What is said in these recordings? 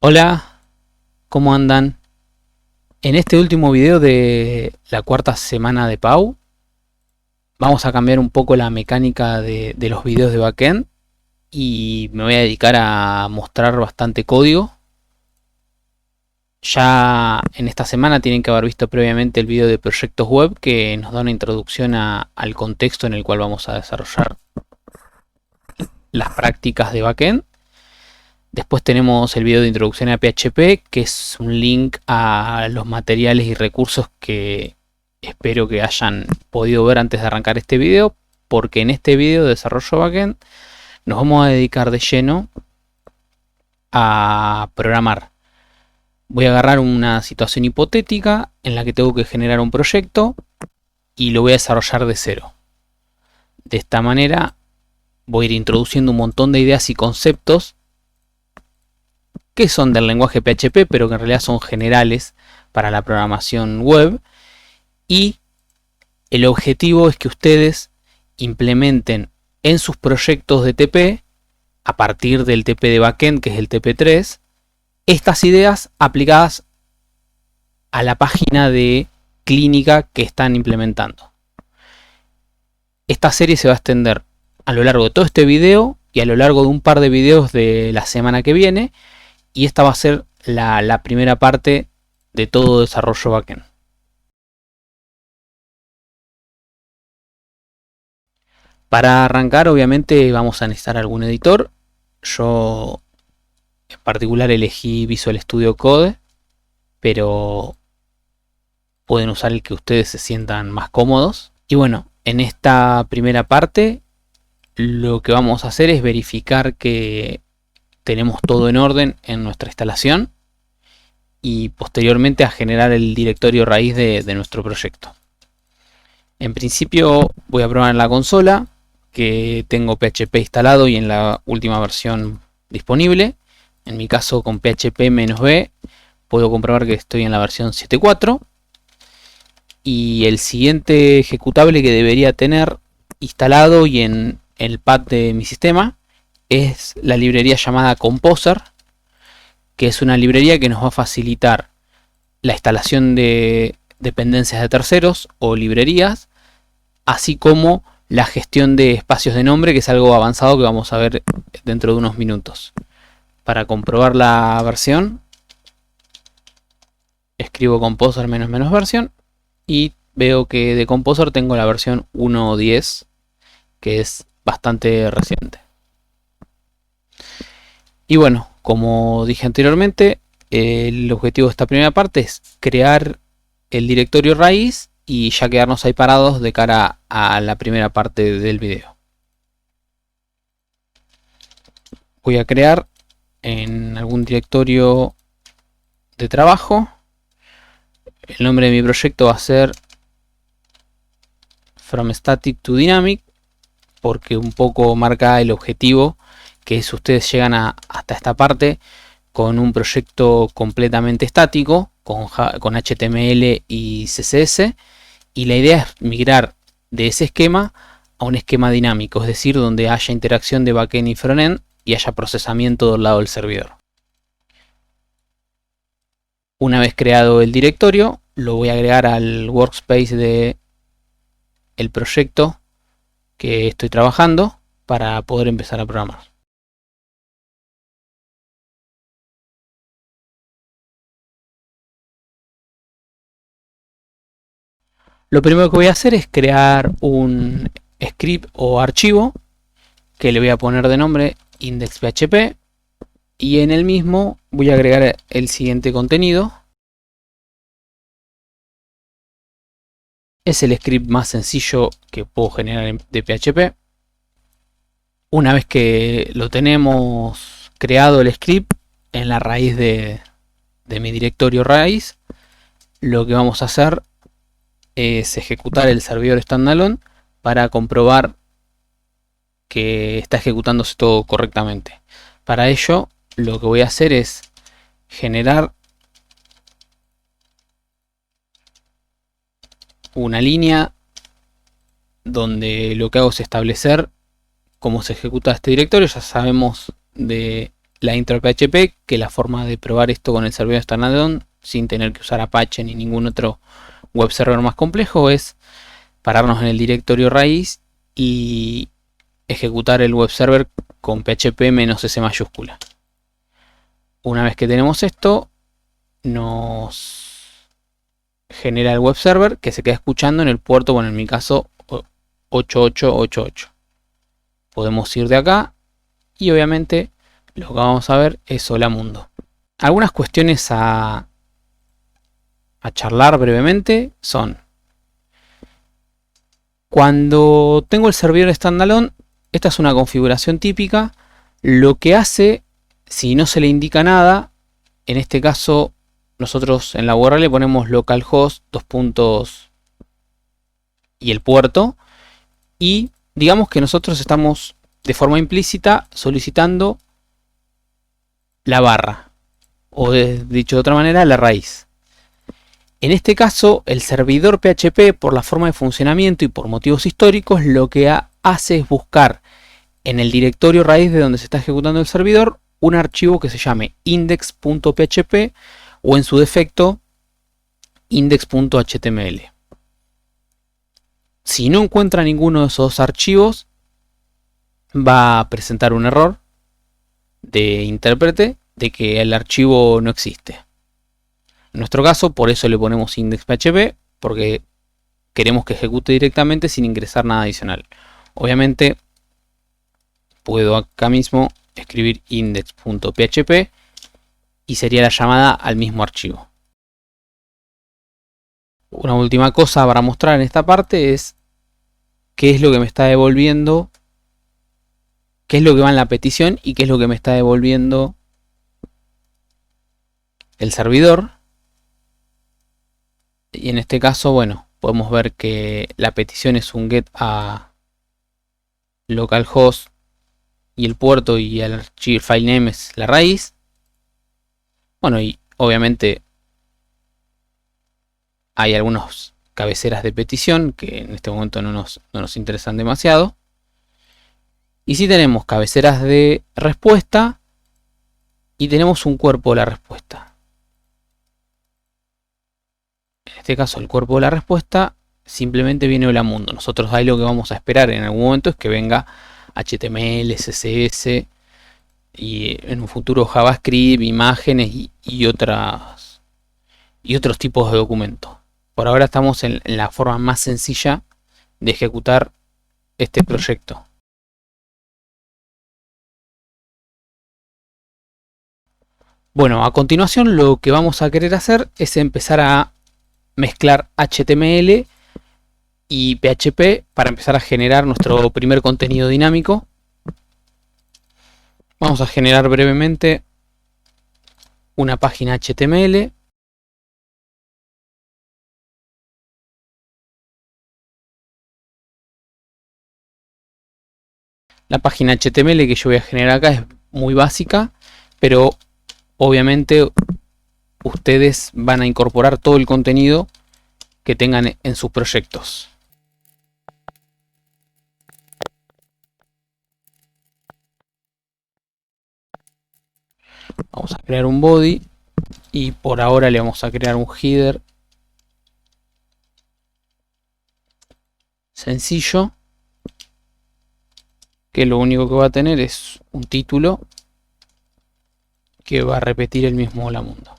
Hola, ¿cómo andan? En este último video de la cuarta semana de Pau, vamos a cambiar un poco la mecánica de los videos de backend y me voy a dedicar a mostrar bastante código. Ya en esta semana tienen que haber visto previamente el video de proyectos web que nos da una introducción al contexto en el cual vamos a desarrollar las prácticas de backend. Después tenemos el video de introducción a PHP, que es un link a los materiales y recursos que espero que hayan podido ver antes de arrancar este video, porque en este video de desarrollo backend nos vamos a dedicar de lleno a programar. Voy a agarrar una situación hipotética en la que tengo que generar un proyecto y lo voy a desarrollar de cero. De esta manera voy a ir introduciendo un montón de ideas y conceptos que son del lenguaje PHP, pero que en realidad son generales para la programación web. Y el objetivo es que ustedes implementen en sus proyectos de TP, a partir del TP de backend, que es el TP3, estas ideas aplicadas a la página de clínica que están implementando. Esta serie se va a extender a lo largo de todo este video y a lo largo de un par de videos de la semana que viene. Y esta va a ser la primera parte de todo desarrollo backend. Para arrancar, obviamente, vamos a necesitar algún editor. Yo en particular elegí Visual Studio Code, pero pueden usar el que ustedes se sientan más cómodos. Y bueno, en esta primera parte lo que vamos a hacer es verificar que tenemos todo en orden en nuestra instalación y posteriormente a generar el directorio raíz de nuestro proyecto. En principio voy a probar en la consola que tengo PHP instalado y en la última versión disponible. En mi caso con PHP-B puedo comprobar que estoy en la versión 7.4. Y el siguiente ejecutable que debería tener instalado y en el pad de mi sistema es la librería llamada Composer, que es una librería que nos va a facilitar la instalación de dependencias de terceros o librerías, así como la gestión de espacios de nombre, que es algo avanzado que vamos a ver dentro de unos minutos. Para comprobar la versión, escribo Composer -- versión y veo que de Composer tengo la versión 1.10, que es bastante reciente. Y bueno, como dije anteriormente, el objetivo de esta primera parte es crear el directorio raíz y ya quedarnos ahí parados de cara a la primera parte del video. Voy a crear en algún directorio de trabajo. El nombre de mi proyecto va a ser From Static to Dynamic, porque un poco marca el objetivo, que es ustedes llegan hasta esta parte con un proyecto completamente estático, con HTML y CSS, y la idea es migrar de ese esquema a un esquema dinámico, es decir, donde haya interacción de backend y frontend y haya procesamiento del lado del servidor. Una vez creado el directorio, lo voy a agregar al workspace del proyecto que estoy trabajando para poder empezar a programar. Lo primero que voy a hacer es crear un script o archivo que le voy a poner de nombre index.php y en el mismo voy a agregar el siguiente contenido. Es el script más sencillo que puedo generar de PHP. Una vez que lo tenemos creado el script en la raíz de mi directorio raíz, lo que vamos a hacer es ejecutar el servidor standalone para comprobar que está ejecutándose todo correctamente. Para ello, lo que voy a hacer es generar una línea donde lo que hago es establecer cómo se ejecuta este directorio. Ya sabemos de la intro de PHP, que la forma de probar esto con el servidor standalone sin tener que usar Apache ni ningún otro web server más complejo es pararnos en el directorio raíz y ejecutar el web server con PHP -s mayúscula. Una vez que tenemos esto, nos genera el web server que se queda escuchando en el puerto, bueno, en mi caso 8888. Podemos ir de acá y obviamente lo que vamos a ver es hola mundo. Algunas cuestiones a charlar brevemente son: cuando tengo el servidor standalone, esta es una configuración típica. Lo que hace, si no se le indica nada, en este caso nosotros en la URL le ponemos localhost y el puerto, y digamos que nosotros estamos de forma implícita solicitando la barra, o dicho de otra manera, la raíz. En este caso, el servidor PHP, por la forma de funcionamiento y por motivos históricos, lo que hace es buscar en el directorio raíz de donde se está ejecutando el servidor un archivo que se llame index.php o en su defecto index.html. Si no encuentra ninguno de esos archivos, va a presentar un error de intérprete de que el archivo no existe. En nuestro caso, por eso le ponemos index.php, porque queremos que ejecute directamente sin ingresar nada adicional. Obviamente, puedo acá mismo escribir index.php y sería la llamada al mismo archivo. Una última cosa para mostrar en esta parte es qué es lo que me está devolviendo, qué es lo que va en la petición y qué es lo que me está devolviendo el servidor. Y en este caso, bueno, podemos ver que la petición es un get a localhost y el puerto, y el archivo, el file name es la raíz. Bueno, y obviamente hay algunas cabeceras de petición que en este momento no nos interesan demasiado. Y sí tenemos cabeceras de respuesta y tenemos un cuerpo de la respuesta. En este caso, el cuerpo de la respuesta simplemente viene hola mundo. Nosotros ahí lo que vamos a esperar en algún momento es que venga HTML, CSS y en un futuro JavaScript, imágenes y otros tipos de documentos. Por ahora estamos en la forma más sencilla de ejecutar este proyecto. Bueno, a continuación lo que vamos a querer hacer es empezar a mezclar HTML y PHP para empezar a generar nuestro primer contenido dinámico. Vamos a generar brevemente una página HTML. La página HTML que yo voy a generar acá es muy básica, pero obviamente ustedes van a incorporar todo el contenido que tengan en sus proyectos. Vamos a crear un body y por ahora le vamos a crear un header sencillo, que lo único que va a tener es un título que va a repetir el mismo hola mundo.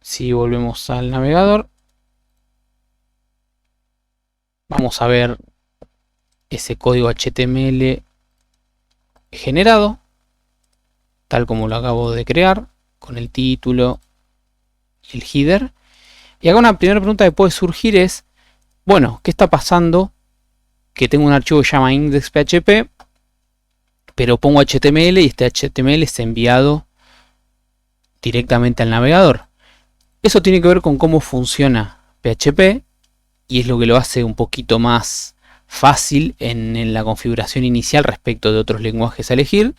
Si volvemos al navegador, vamos a ver ese código HTML generado, tal como lo acabo de crear, con el título y el header. Y acá una primera pregunta que puede surgir es, bueno, ¿qué está pasando? Que tengo un archivo que se llama index.php, pero pongo HTML y este HTML es enviado directamente al navegador. Eso tiene que ver con cómo funciona PHP y es lo que lo hace un poquito más fácil en la configuración inicial respecto de otros lenguajes a elegir.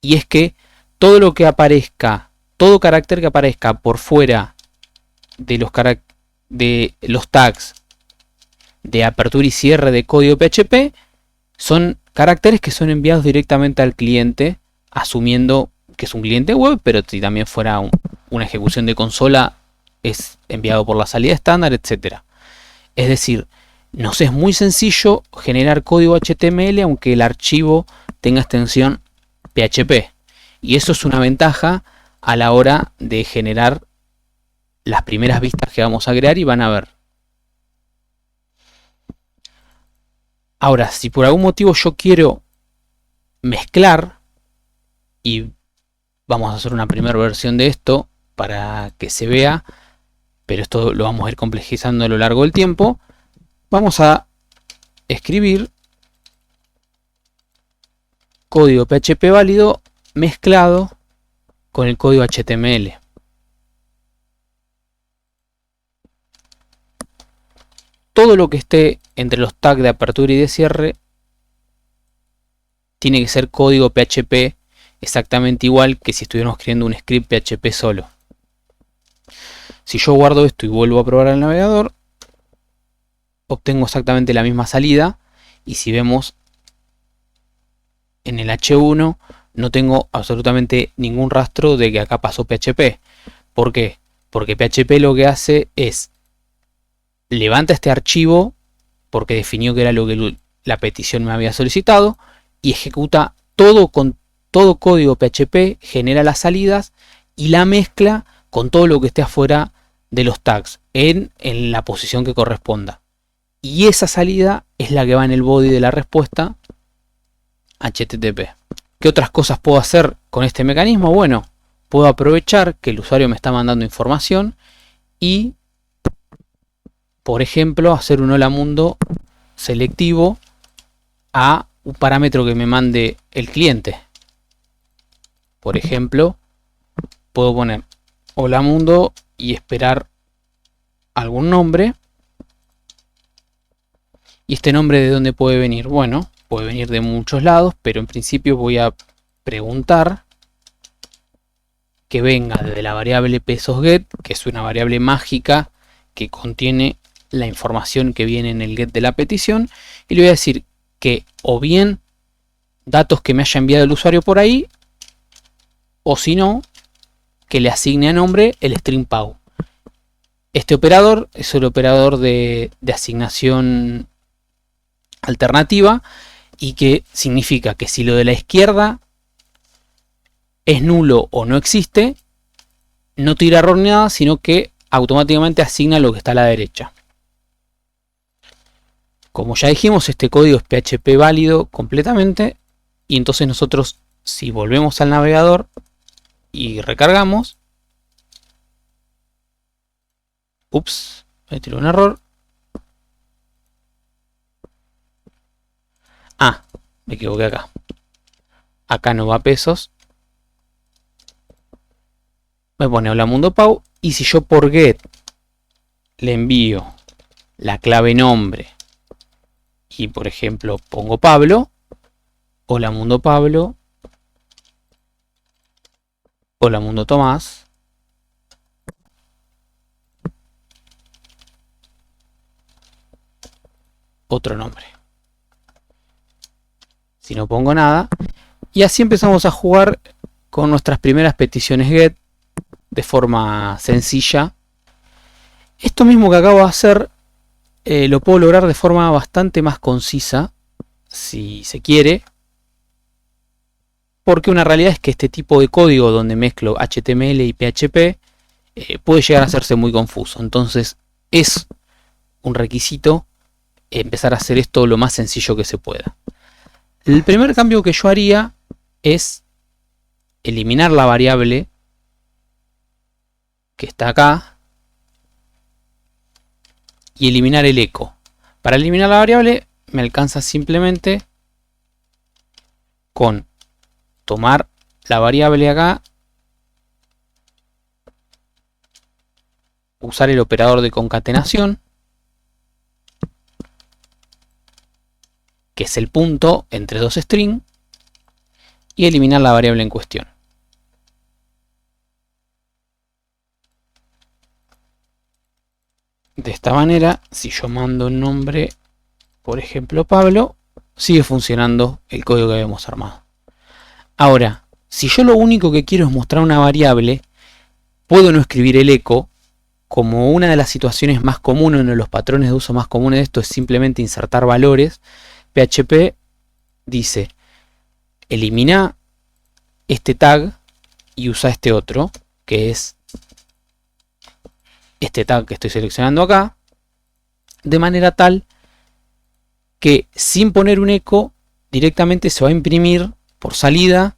Y es que todo lo que aparezca, todo carácter que aparezca por fuera de los tags de apertura y cierre de código PHP son caracteres que son enviados directamente al cliente, asumiendo que es un cliente web, pero si también fuera una ejecución de consola, es enviado por la salida estándar, etc. Es decir, nos es muy sencillo generar código HTML aunque el archivo tenga extensión PHP. Y eso es una ventaja a la hora de generar las primeras vistas que vamos a crear y van a ver. Ahora, si por algún motivo yo quiero mezclar, y vamos a hacer una primera versión de esto para que se vea, pero esto lo vamos a ir complejizando a lo largo del tiempo, vamos a escribir código PHP válido mezclado con el código HTML. Todo lo que esté entre los tags de apertura y de cierre tiene que ser código PHP exactamente igual que si estuviéramos escribiendo un script PHP solo. Si yo guardo esto y vuelvo a probar el navegador, obtengo exactamente la misma salida, y si vemos en el H1 no tengo absolutamente ningún rastro de que acá pasó PHP. ¿Por qué? Porque PHP lo que hace es levanta este archivo porque definió que era lo que la petición me había solicitado y ejecuta todo con todo código PHP, genera las salidas y la mezcla con todo lo que esté afuera de los tags en la posición que corresponda. Y esa salida es la que va en el body de la respuesta HTTP. ¿Qué otras cosas puedo hacer con este mecanismo? Bueno, puedo aprovechar que el usuario me está mandando información y, por ejemplo, hacer un hola mundo selectivo a un parámetro que me mande el cliente. Por ejemplo, puedo poner hola mundo y esperar algún nombre. ¿Y este nombre de dónde puede venir? Bueno, puede venir de muchos lados, pero en principio voy a preguntar que venga desde la variable pesosGet, que es una variable mágica que contiene la información que viene en el get de la petición, y le voy a decir que o bien datos que me haya enviado el usuario por ahí, o si no, que le asigne a nombre el string pau. Este operador es el operador de asignación alternativa y que significa que si lo de la izquierda es nulo o no existe, no tira error ni nada, sino que automáticamente asigna lo que está a la derecha. Como ya dijimos, este código es PHP válido completamente, y entonces nosotros, si volvemos al navegador y recargamos, ups, me tiró un error. Ah, me equivoqué acá. Acá no va pesos. Me pone hola mundo pau, y si yo por get le envío la clave nombre y por ejemplo pongo Pablo, hola mundo Pablo, hola mundo Tomás, otro nombre. Si no pongo nada, y así empezamos a jugar con nuestras primeras peticiones get de forma sencilla. Esto mismo que acabo de hacer lo puedo lograr de forma bastante más concisa, si se quiere, porque una realidad es que este tipo de código donde mezclo HTML y PHP puede llegar a hacerse muy confuso. Entonces es un requisito empezar a hacer esto lo más sencillo que se pueda. El primer cambio que yo haría es eliminar la variable que está acá y eliminar el eco. Para eliminar la variable me alcanza simplemente con tomar la variable acá, usar el operador de concatenación, que es el punto entre dos strings, y eliminar la variable en cuestión. De esta manera, si yo mando el nombre, por ejemplo Pablo, sigue funcionando el código que habíamos armado. Ahora, si yo lo único que quiero es mostrar una variable, puedo no escribir el eco. Como una de las situaciones más comunes, uno de los patrones de uso más comunes de esto es simplemente insertar valores, PHP dice, elimina este tag y usa este otro, que es este tag que estoy seleccionando acá, de manera tal que sin poner un eco, directamente se va a imprimir por salida,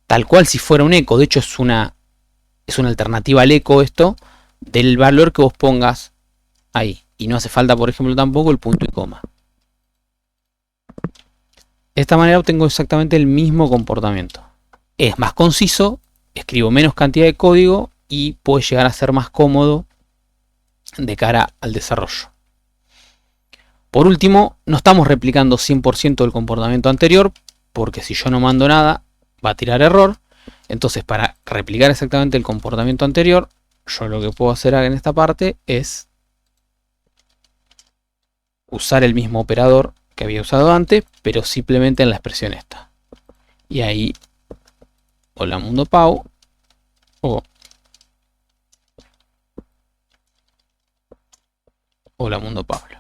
tal cual si fuera un eco. De hecho es una alternativa al eco esto, del valor que vos pongas ahí. Y no hace falta, por ejemplo, tampoco el punto y coma. De esta manera obtengo exactamente el mismo comportamiento. Es más conciso, escribo menos cantidad de código y puede llegar a ser más cómodo de cara al desarrollo. Por último, no estamos replicando 100% del comportamiento anterior, porque si yo no mando nada, va a tirar error. Entonces, para replicar exactamente el comportamiento anterior, yo lo que puedo hacer en esta parte es usar el mismo operador que había usado antes, pero simplemente en la expresión esta. Y ahí, hola mundo Pau, o hola mundo Pablo.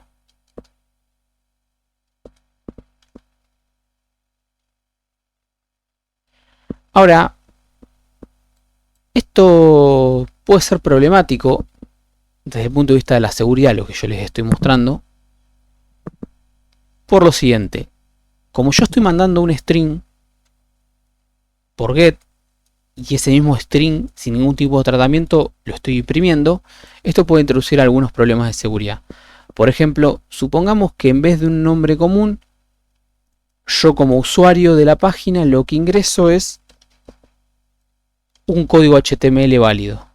Ahora, esto puede ser problemático desde el punto de vista de la seguridad, lo que yo les estoy mostrando, por lo siguiente. Como yo estoy mandando un string por get, y ese mismo string, sin ningún tipo de tratamiento, lo estoy imprimiendo, esto puede introducir algunos problemas de seguridad. Por ejemplo, supongamos que en vez de un nombre común, yo como usuario de la página lo que ingreso es un código HTML válido.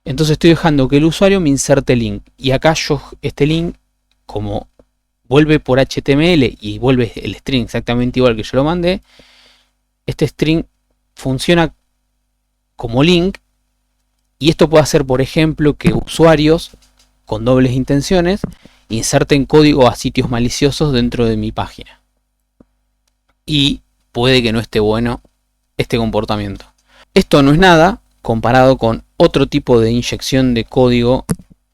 Entonces estoy dejando que el usuario me inserte el link. Y acá yo, este link, como vuelve por HTML y vuelve el string exactamente igual que yo lo mandé, este string funciona como link. Y esto puede hacer, por ejemplo, que usuarios con dobles intenciones inserten código a sitios maliciosos dentro de mi página. Y puede que no esté bueno este comportamiento. Esto no es nada comparado con otro tipo de inyección de código,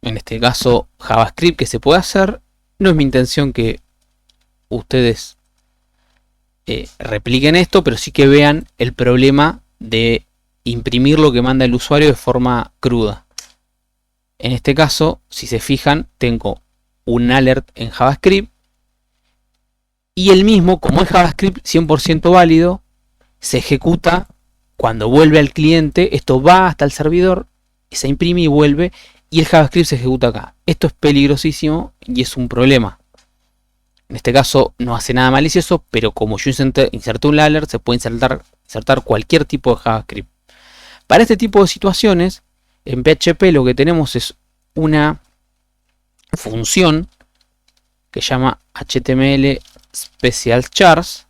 en este caso JavaScript, que se puede hacer. No es mi intención que ustedes repliquen esto, pero sí que vean el problema de imprimir lo que manda el usuario de forma cruda. En este caso, si se fijan, tengo un alert en JavaScript y el mismo, como es JavaScript 100% válido, se ejecuta cuando vuelve al cliente. Esto va hasta el servidor, se imprime y vuelve, y el JavaScript se ejecuta acá. Esto es peligrosísimo y es un problema. En este caso no hace nada malicioso, pero como yo inserté un alert, se puede insertar cualquier tipo de JavaScript. Para este tipo de situaciones, en PHP lo que tenemos es una función que se llama HTML Special Chars,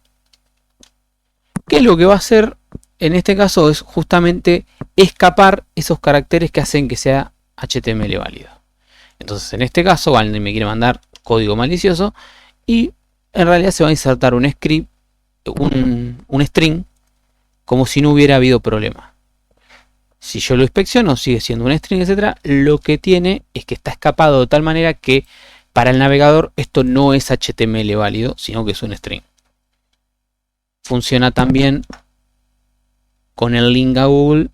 que lo que va a hacer en este caso es justamente escapar esos caracteres que hacen que sea HTML válido. Entonces en este caso alguien me quiere mandar código malicioso y en realidad se va a insertar un script, un string, como si no hubiera habido problema. Si yo lo inspecciono, sigue siendo un string, etc. Lo que tiene es que está escapado de tal manera que para el navegador esto no es HTML válido, sino que es un string. Funciona también con el link a Google.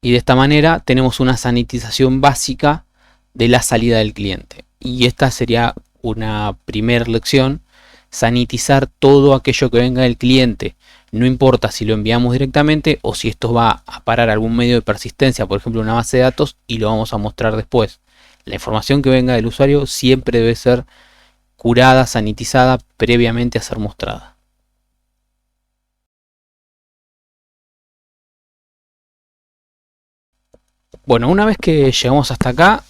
Y de esta manera tenemos una sanitización básica de la salida del cliente. Y esta sería una primera lección: sanitizar todo aquello que venga del cliente. No importa si lo enviamos directamente o si esto va a parar algún medio de persistencia, por ejemplo una base de datos, y lo vamos a mostrar después. La información que venga del usuario siempre debe ser curada, sanitizada previamente a ser mostrada. Bueno, una vez que llegamos hasta acá,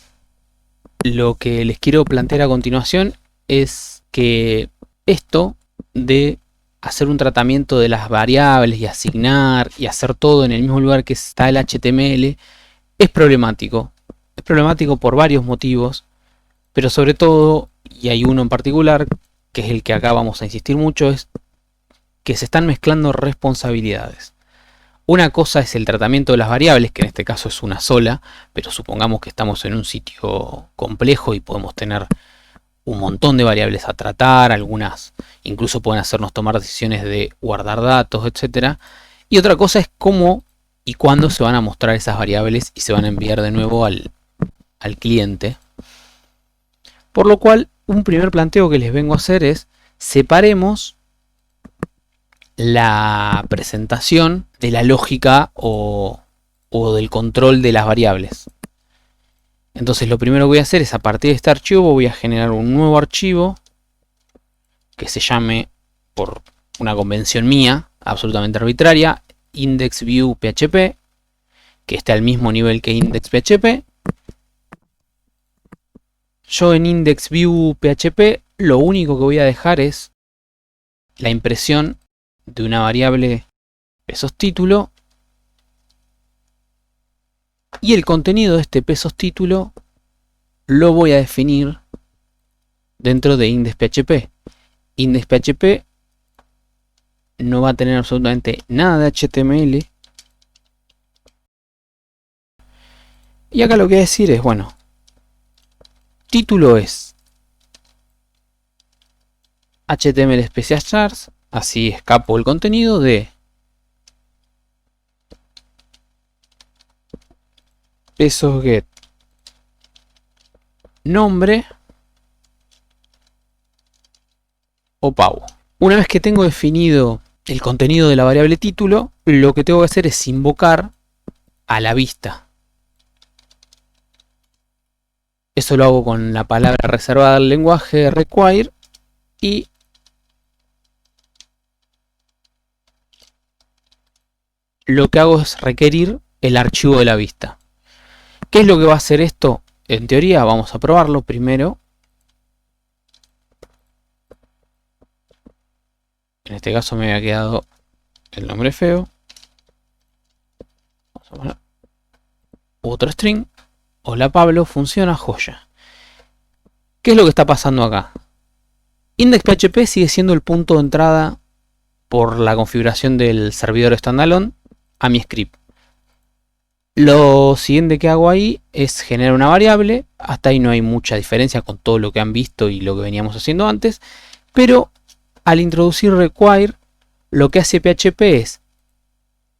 lo que les quiero plantear a continuación es que esto de hacer un tratamiento de las variables y asignar y hacer todo en el mismo lugar que está el HTML es problemático. Es problemático por varios motivos, pero sobre todo, y hay uno en particular, que es el que acá vamos a insistir mucho, es que se están mezclando responsabilidades. Una cosa es el tratamiento de las variables, que en este caso es una sola, pero supongamos que estamos en un sitio complejo y podemos tener un montón de variables a tratar, algunas incluso pueden hacernos tomar decisiones de guardar datos, etc. Y otra cosa es cómo y cuándo se van a mostrar esas variables y se van a enviar de nuevo al cliente. Por lo cual, un primer planteo que les vengo a hacer es: separemos la presentación de la lógica o del control de las variables. Entonces lo primero que voy a hacer es, a partir de este archivo, voy a generar un nuevo archivo que se llame, por una convención mía, absolutamente arbitraria, indexViewPHP, que esté al mismo nivel que indexPHP. Yo en indexViewPHP lo único que voy a dejar es la impresión de una variable pesos título, y el contenido de este pesos título lo voy a definir dentro de indexPHP. IndexPHP no va a tener absolutamente nada de HTML, y acá lo que voy a decir es, bueno, título es HTML Special Charts, así escapo el contenido de pesos get nombre o pago. Una vez que tengo definido el contenido de la variable título, lo que tengo que hacer es invocar a la vista. Eso lo hago con la palabra reservada al lenguaje require, y lo que hago es requerir el archivo de la vista. ¿Qué es lo que va a hacer esto? En teoría vamos a probarlo primero. En este caso me había quedado el nombre feo. Vamos a poner otro string. Hola Pablo, funciona joya. ¿Qué es lo que está pasando acá? Index.php sigue siendo el punto de entrada por la configuración del servidor standalone a mi script. Lo siguiente que hago ahí es generar una variable. Hasta ahí no hay mucha diferencia con todo lo que han visto y lo que veníamos haciendo antes. Pero al introducir require, lo que hace PHP es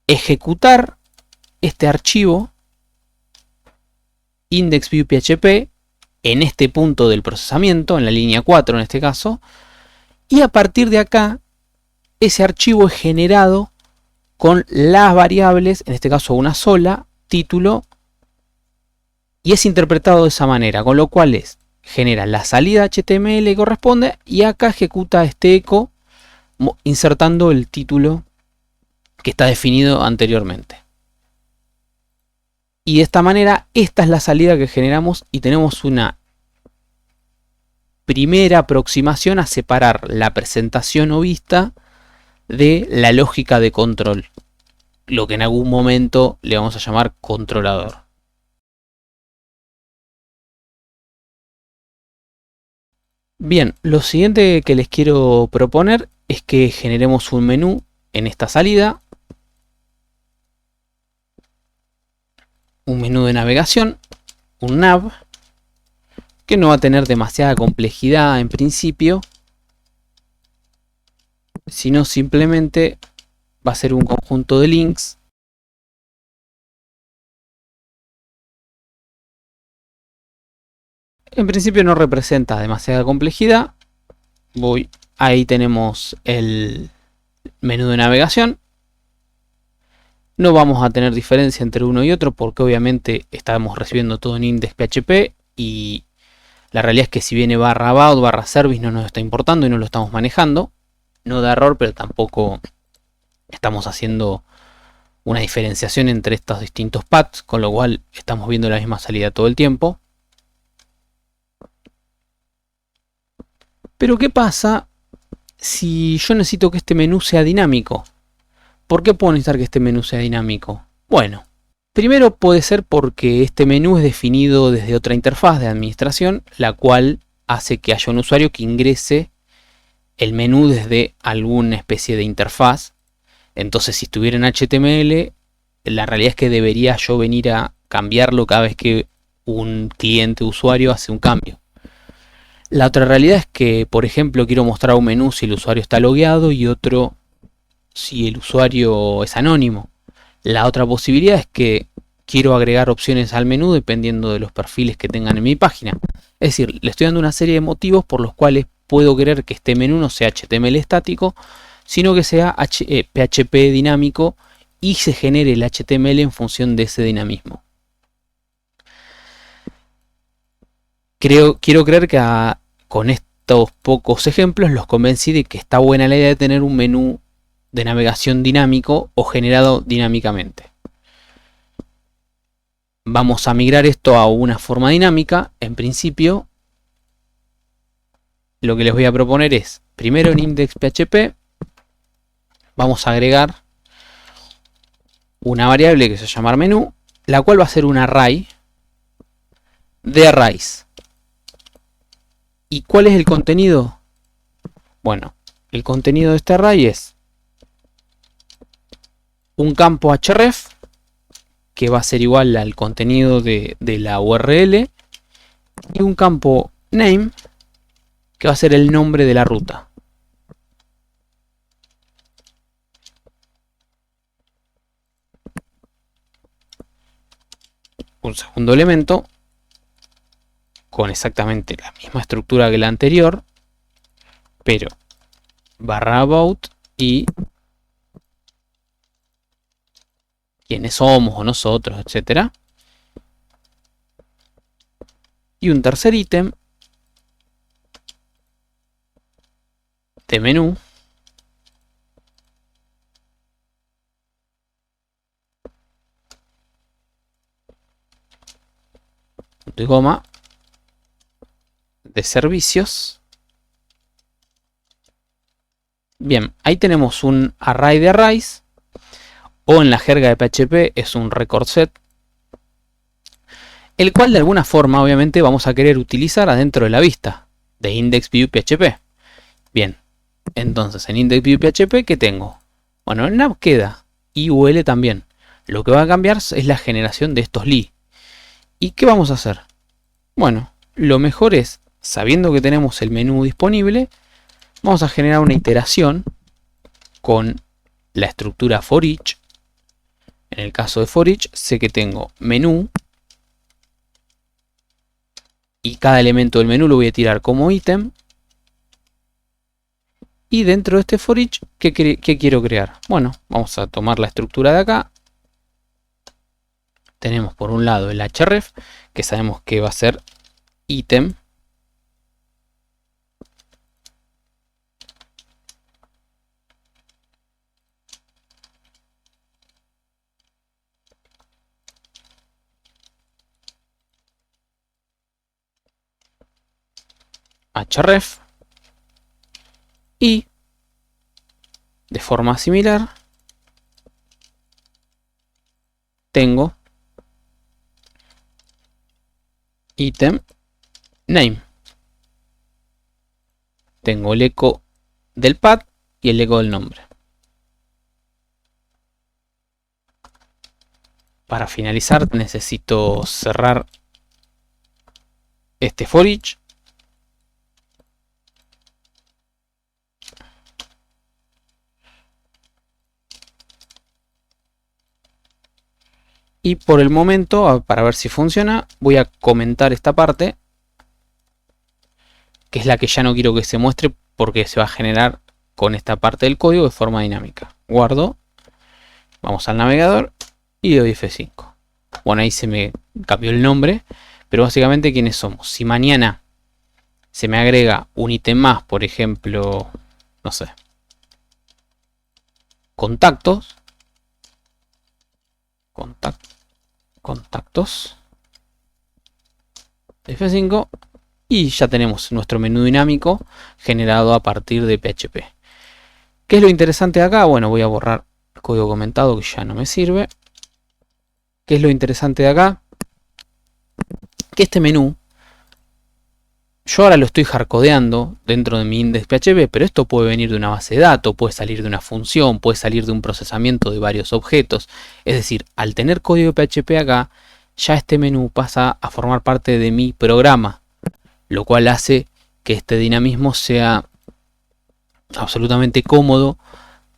ejecutar este archivo indexViewPHP en este punto del procesamiento, en la línea 4 en este caso. Y a partir de acá, ese archivo es generado con las variables, en este caso una sola, título, y es interpretado de esa manera, con lo cual genera la salida HTML que corresponde, y acá ejecuta este eco insertando el título que está definido anteriormente. Y de esta manera, esta es la salida que generamos y tenemos una primera aproximación a separar la presentación o vista de la lógica de control, lo que en algún momento le vamos a llamar controlador. Bien, lo siguiente que les quiero proponer es que generemos un menú en esta salida, un menú de navegación, un nav, que no va a tener demasiada complejidad en principio, sino simplemente va a ser un conjunto de links en principio no representa demasiada complejidad. Ahí tenemos el menú de navegación. No vamos a tener diferencia entre uno y otro porque obviamente estamos recibiendo todo en index.php, y la realidad es que si viene barra about, barra service, no nos está importando y no lo estamos manejando. No da error, pero tampoco estamos haciendo una diferenciación entre estos distintos paths, con lo cual estamos viendo la misma salida todo el tiempo. Pero ¿qué pasa si yo necesito que este menú sea dinámico, ¿por qué puedo necesitar que este menú sea dinámico? Bueno, primero puede ser porque este menú es definido desde otra interfaz de administración, la cual hace que haya un usuario que ingrese el menú desde alguna especie de interfaz. Entonces, si estuviera en HTML, la realidad es que debería yo venir a cambiarlo cada vez que un cliente usuario hace un cambio. La otra realidad es que, por ejemplo, quiero mostrar un menú si el usuario está logueado y otro si el usuario es anónimo. La otra posibilidad es que quiero agregar opciones al menú dependiendo de los perfiles que tengan en mi página. Es decir, le estoy dando una serie de motivos por los cuales puedo querer que este menú no sea HTML estático, sino que sea PHP dinámico y se genere el HTML en función de ese dinamismo. Quiero creer que con estos pocos ejemplos los convencí de que está buena la idea de tener un menú de navegación dinámico o generado dinámicamente. Vamos a migrar esto a una forma dinámica. En principio, lo que les voy a proponer es, primero en index.php, vamos a agregar una variable que se llama menú, la cual va a ser un array de arrays. ¿Y cuál es el contenido? Bueno, el contenido de este array es un campo href que va a ser igual al contenido de la URL y un campo name que va a ser el nombre de la ruta. Un segundo elemento con exactamente la misma estructura que la anterior, pero barra about y quiénes somos o nosotros, etcétera. Y un tercer ítem de menú punto y coma de servicios. Bien, ahí tenemos un array de arrays, o en la jerga de PHP es un record set, el cual de alguna forma obviamente vamos a querer utilizar adentro de la vista de index.view.php. Bien, entonces en index.view.php, ¿qué tengo? Bueno, el nav queda y UL también. Lo que va a cambiar es la generación de estos li. ¿Y qué vamos a hacer? Bueno, lo mejor es, sabiendo que tenemos el menú disponible, vamos a generar una iteración con la estructura for each. En el caso de for each, sé que tengo menú y cada elemento del menú lo voy a tirar como ítem. Y dentro de este for each, ¿qué quiero crear? Bueno, vamos a tomar la estructura de acá. Tenemos por un lado el href, que sabemos que va a ser ítem. Href. Y de forma similar tengo ítem name. Tengo el eco del path y el eco del nombre. Para finalizar necesito cerrar este for each. Y por el momento, para ver si funciona, voy a comentar esta parte, que es la que ya no quiero que se muestre porque se va a generar con esta parte del código de forma dinámica. Guardo, vamos al navegador y doy F5. Bueno, ahí se me cambió el nombre, pero básicamente ¿quiénes somos? Si mañana se me agrega un ítem más, por ejemplo, no sé, contactos, F5 y ya tenemos nuestro menú dinámico generado a partir de PHP. ¿Qué es lo interesante de acá? Bueno, voy a borrar el código comentado que ya no me sirve. ¿Qué es lo interesante de acá? Que este menú, yo ahora lo estoy hardcodeando dentro de mi index.php, pero esto puede venir de una base de datos, puede salir de una función, puede salir de un procesamiento de varios objetos. Es decir, al tener código PHP acá, ya este menú pasa a formar parte de mi programa, lo cual hace que este dinamismo sea absolutamente cómodo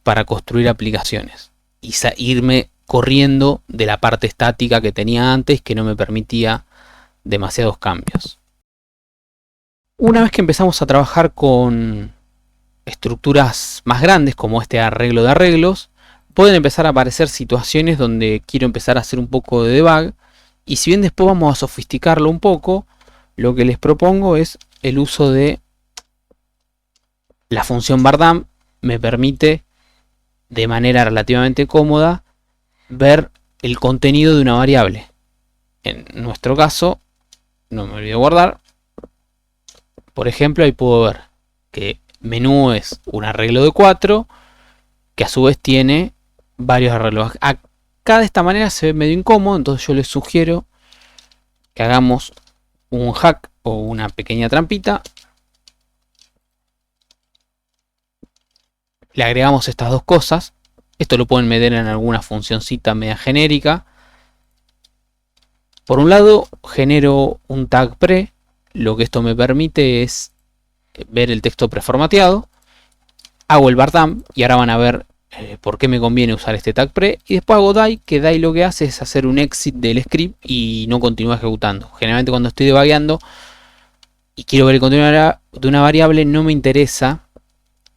para construir aplicaciones y irme corriendo de la parte estática que tenía antes, que no me permitía demasiados cambios. Una vez que empezamos a trabajar con estructuras más grandes como este arreglo de arreglos, pueden empezar a aparecer situaciones donde quiero empezar a hacer un poco de debug, y si bien después vamos a sofisticarlo un poco, lo que les propongo es el uso de la función bardam. Me permite de manera relativamente cómoda ver el contenido de una variable. En nuestro caso, no me olvido guardar. Por ejemplo, ahí puedo ver que menú es un arreglo de 4, que a su vez tiene varios arreglos. Acá de esta manera se ve medio incómodo, entonces yo les sugiero que hagamos un hack o una pequeña trampita. Le agregamos estas dos cosas. Esto lo pueden meter en alguna funcioncita media genérica. Por un lado, genero un tag pre. Lo que esto me permite es ver el texto preformateado. Hago el bardam y ahora van a ver por qué me conviene usar este tag pre. Y después hago die, que die lo que hace es hacer un exit del script y no continúa ejecutando. Generalmente cuando estoy debugueando y quiero ver el contenido de una variable, no me interesa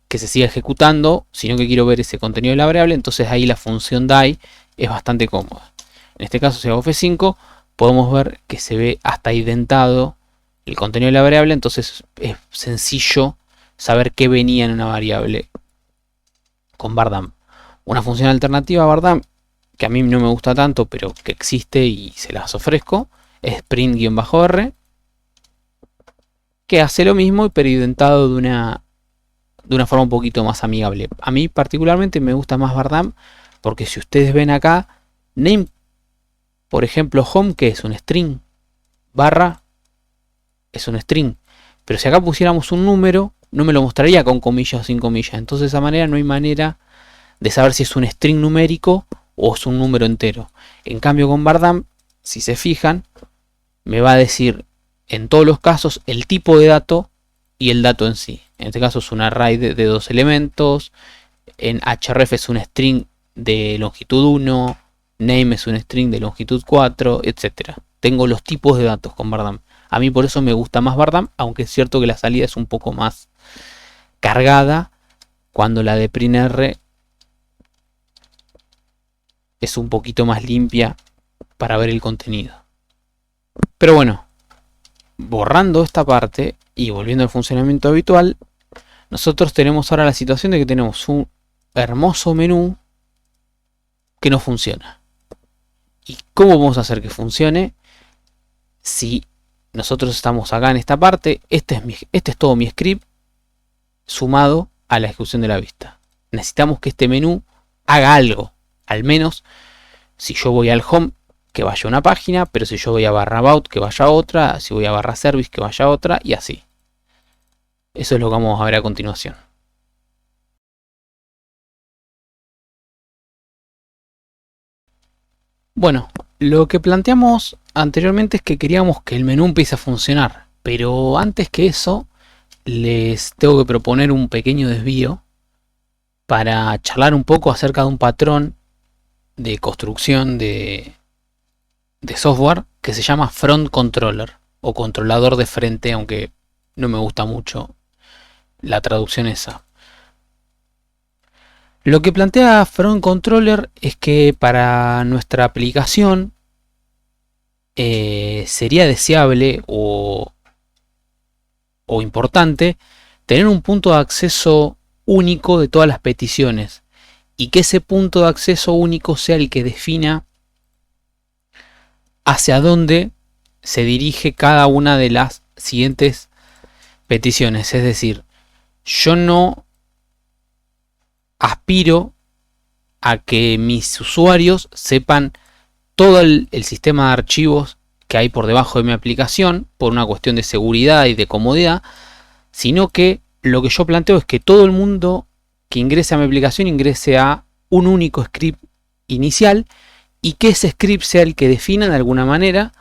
que se siga ejecutando, sino que quiero ver ese contenido de la variable. Entonces ahí la función die es bastante cómoda. En este caso, si hago F5, podemos ver que se ve hasta indentado el contenido de la variable. Entonces es sencillo saber qué venía en una variable con bardam. Una función alternativa a bardam, que a mí no me gusta tanto, pero que existe y se las ofrezco, es print-r, que hace lo mismo, pero indentado de una forma un poquito más amigable. A mí particularmente me gusta más bardam, porque si ustedes ven acá, name, por ejemplo, home, que es un string, barra es un string, pero si acá pusiéramos un número, no me lo mostraría con comillas o sin comillas. Entonces de esa manera no hay manera de saber si es un string numérico o es un número entero. En cambio con bardam, si se fijan, me va a decir en todos los casos el tipo de dato y el dato en sí. En este caso es un array de 2 elementos. En href es un string de longitud 1. Name es un string de longitud 4, etc. Tengo los tipos de datos con bardam. A mí por eso me gusta más bardam, aunque es cierto que la salida es un poco más cargada, cuando la de print-r es un poquito más limpia para ver el contenido. Pero bueno, borrando esta parte y volviendo al funcionamiento habitual, nosotros tenemos ahora la situación de que tenemos un hermoso menú que no funciona. ¿Y cómo vamos a hacer que funcione? Si nosotros estamos acá en esta parte, este es todo mi script sumado a la ejecución de la vista. Necesitamos que este menú haga algo. Al menos si yo voy al home, que vaya a una página, pero si yo voy a barra about, que vaya a otra, si voy a barra service, que vaya a otra, y así. Eso es lo que vamos a ver a continuación. Bueno, lo que planteamos anteriormente es que queríamos que el menú empiece a funcionar, pero antes que eso les tengo que proponer un pequeño desvío para charlar un poco acerca de un patrón de construcción de software que se llama front controller o controlador de frente, aunque no me gusta mucho la traducción esa. Lo que plantea front controller es que para nuestra aplicación sería deseable o importante tener un punto de acceso único de todas las peticiones, y que ese punto de acceso único sea el que defina hacia dónde se dirige cada una de las siguientes peticiones. Es decir, yo no aspiro a que mis usuarios sepan todo el sistema de archivos que hay por debajo de mi aplicación por una cuestión de seguridad y de comodidad, sino que lo que yo planteo es que todo el mundo que ingrese a mi aplicación ingrese a un único script inicial y que ese script sea el que defina de alguna manera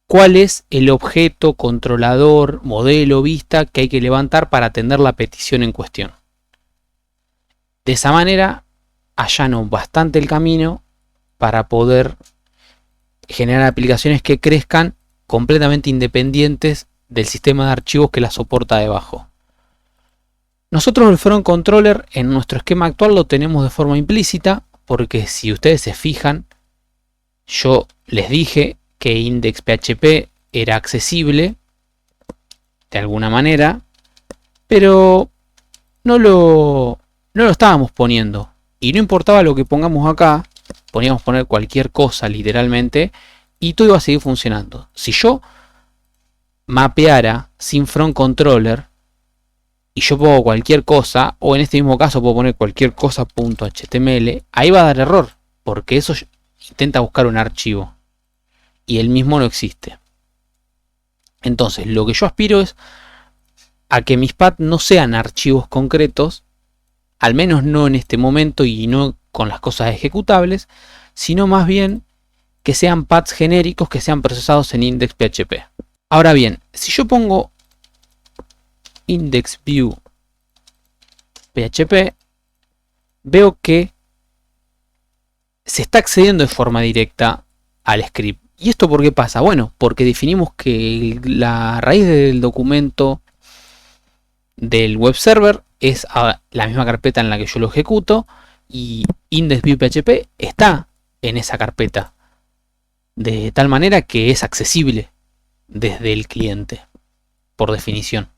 cuál es el objeto, controlador, modelo, vista que hay que levantar para atender la petición en cuestión. De esa manera allano bastante el camino para poder generar aplicaciones que crezcan completamente independientes del sistema de archivos que la soporta debajo. Nosotros el front controller en nuestro esquema actual lo tenemos de forma implícita, porque si ustedes se fijan, yo les dije que index.php era accesible de alguna manera, pero no lo estábamos poniendo. Y no importaba lo que pongamos acá, podíamos poner cualquier cosa literalmente y todo iba a seguir funcionando. Si yo mapeara sin front controller y yo pongo cualquier cosa, o en este mismo caso puedo poner cualquier cosa .html, ahí va a dar error, porque eso intenta buscar un archivo y el mismo no existe. Entonces lo que yo aspiro es a que mis paths no sean archivos concretos, al menos no en este momento y no con las cosas ejecutables, sino más bien que sean paths genéricos que sean procesados en index.php. Ahora bien, si yo pongo index.view.php, veo que se está accediendo de forma directa al script. ¿Y esto por qué pasa? Bueno, porque definimos que la raíz del documento del web server es la misma carpeta en la que yo lo ejecuto y index.view.php está en esa carpeta de tal manera que es accesible desde el cliente por definición.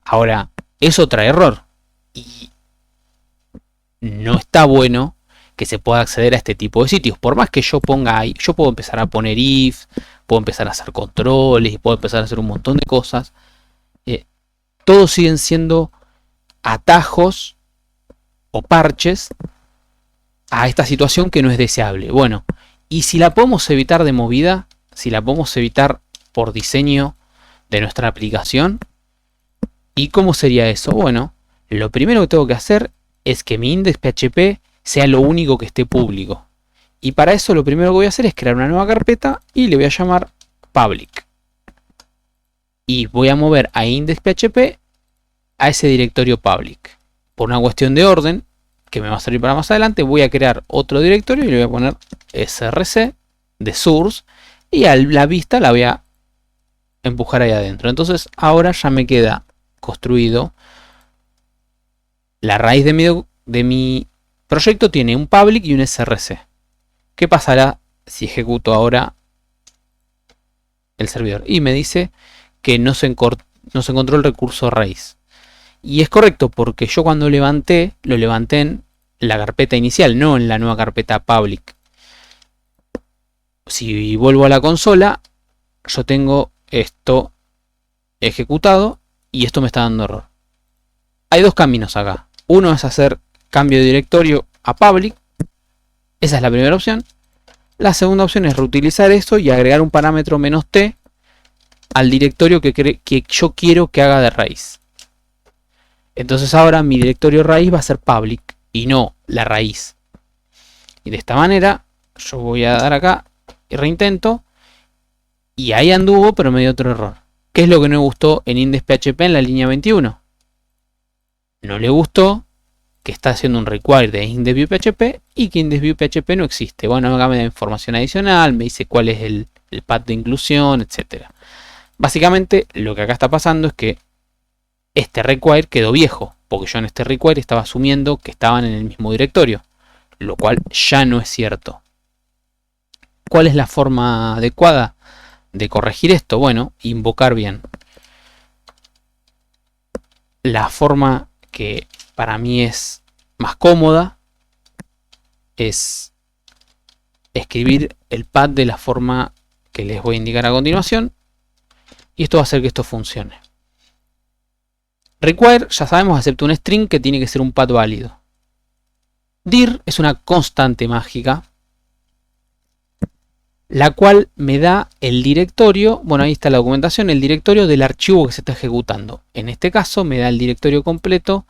Ahora, eso trae error y no está bueno que se pueda acceder a este tipo de sitios. Por más que yo ponga ahí, yo puedo empezar a poner if, puedo empezar a hacer controles y puedo empezar a hacer un montón de cosas. Todos siguen siendo atajos o parches a esta situación que no es deseable. Bueno, y si la podemos evitar de movida, si la podemos evitar por diseño de nuestra aplicación, ¿y cómo sería eso? Bueno, lo primero que tengo que hacer es que mi index.php sea lo único que esté público. Y para eso lo primero que voy a hacer es crear una nueva carpeta y le voy a llamar public. Y voy a mover a index.php a ese directorio public. Por una cuestión de orden, que me va a servir para más adelante, voy a crear otro directorio y le voy a poner src de source y a la vista la voy a empujar ahí adentro. Entonces ahora ya me queda construido la raíz de mi proyecto, tiene un public y un src. ¿Qué pasará si ejecuto ahora el servidor? Y me dice que no se encontró el recurso raíz. Y es correcto, porque yo cuando lo levanté en la carpeta inicial, no en la nueva carpeta public. Si vuelvo a la consola, yo tengo esto ejecutado y esto me está dando error. Hay dos caminos acá. Uno es hacer cambio de directorio a public. Esa es la primera opción. La segunda opción es reutilizar esto y agregar un parámetro "-t" al directorio que yo quiero que haga de raíz. Entonces ahora mi directorio raíz va a ser public y no la raíz. Y de esta manera yo voy a dar acá y reintento. Y ahí anduvo, pero me dio otro error. ¿Qué es lo que no me gustó en index.php en la línea 21? No le gustó que está haciendo un require de index.view.php y que index.view.php no existe. Bueno, acá me da información adicional, me dice cuál es el path de inclusión, etc. Básicamente lo que acá está pasando es que este require quedó viejo, porque yo en este require estaba asumiendo que estaban en el mismo directorio, lo cual ya no es cierto. ¿Cuál es la forma adecuada de corregir esto? Bueno, invocar bien. La forma que para mí es más cómoda es escribir el path de la forma que les voy a indicar a continuación, y esto va a hacer que esto funcione. Require, ya sabemos, acepta un string que tiene que ser un path válido. dir es una constante mágica, la cual me da el directorio, bueno, ahí está la documentación, el directorio del archivo que se está ejecutando. En este caso me da el directorio completo,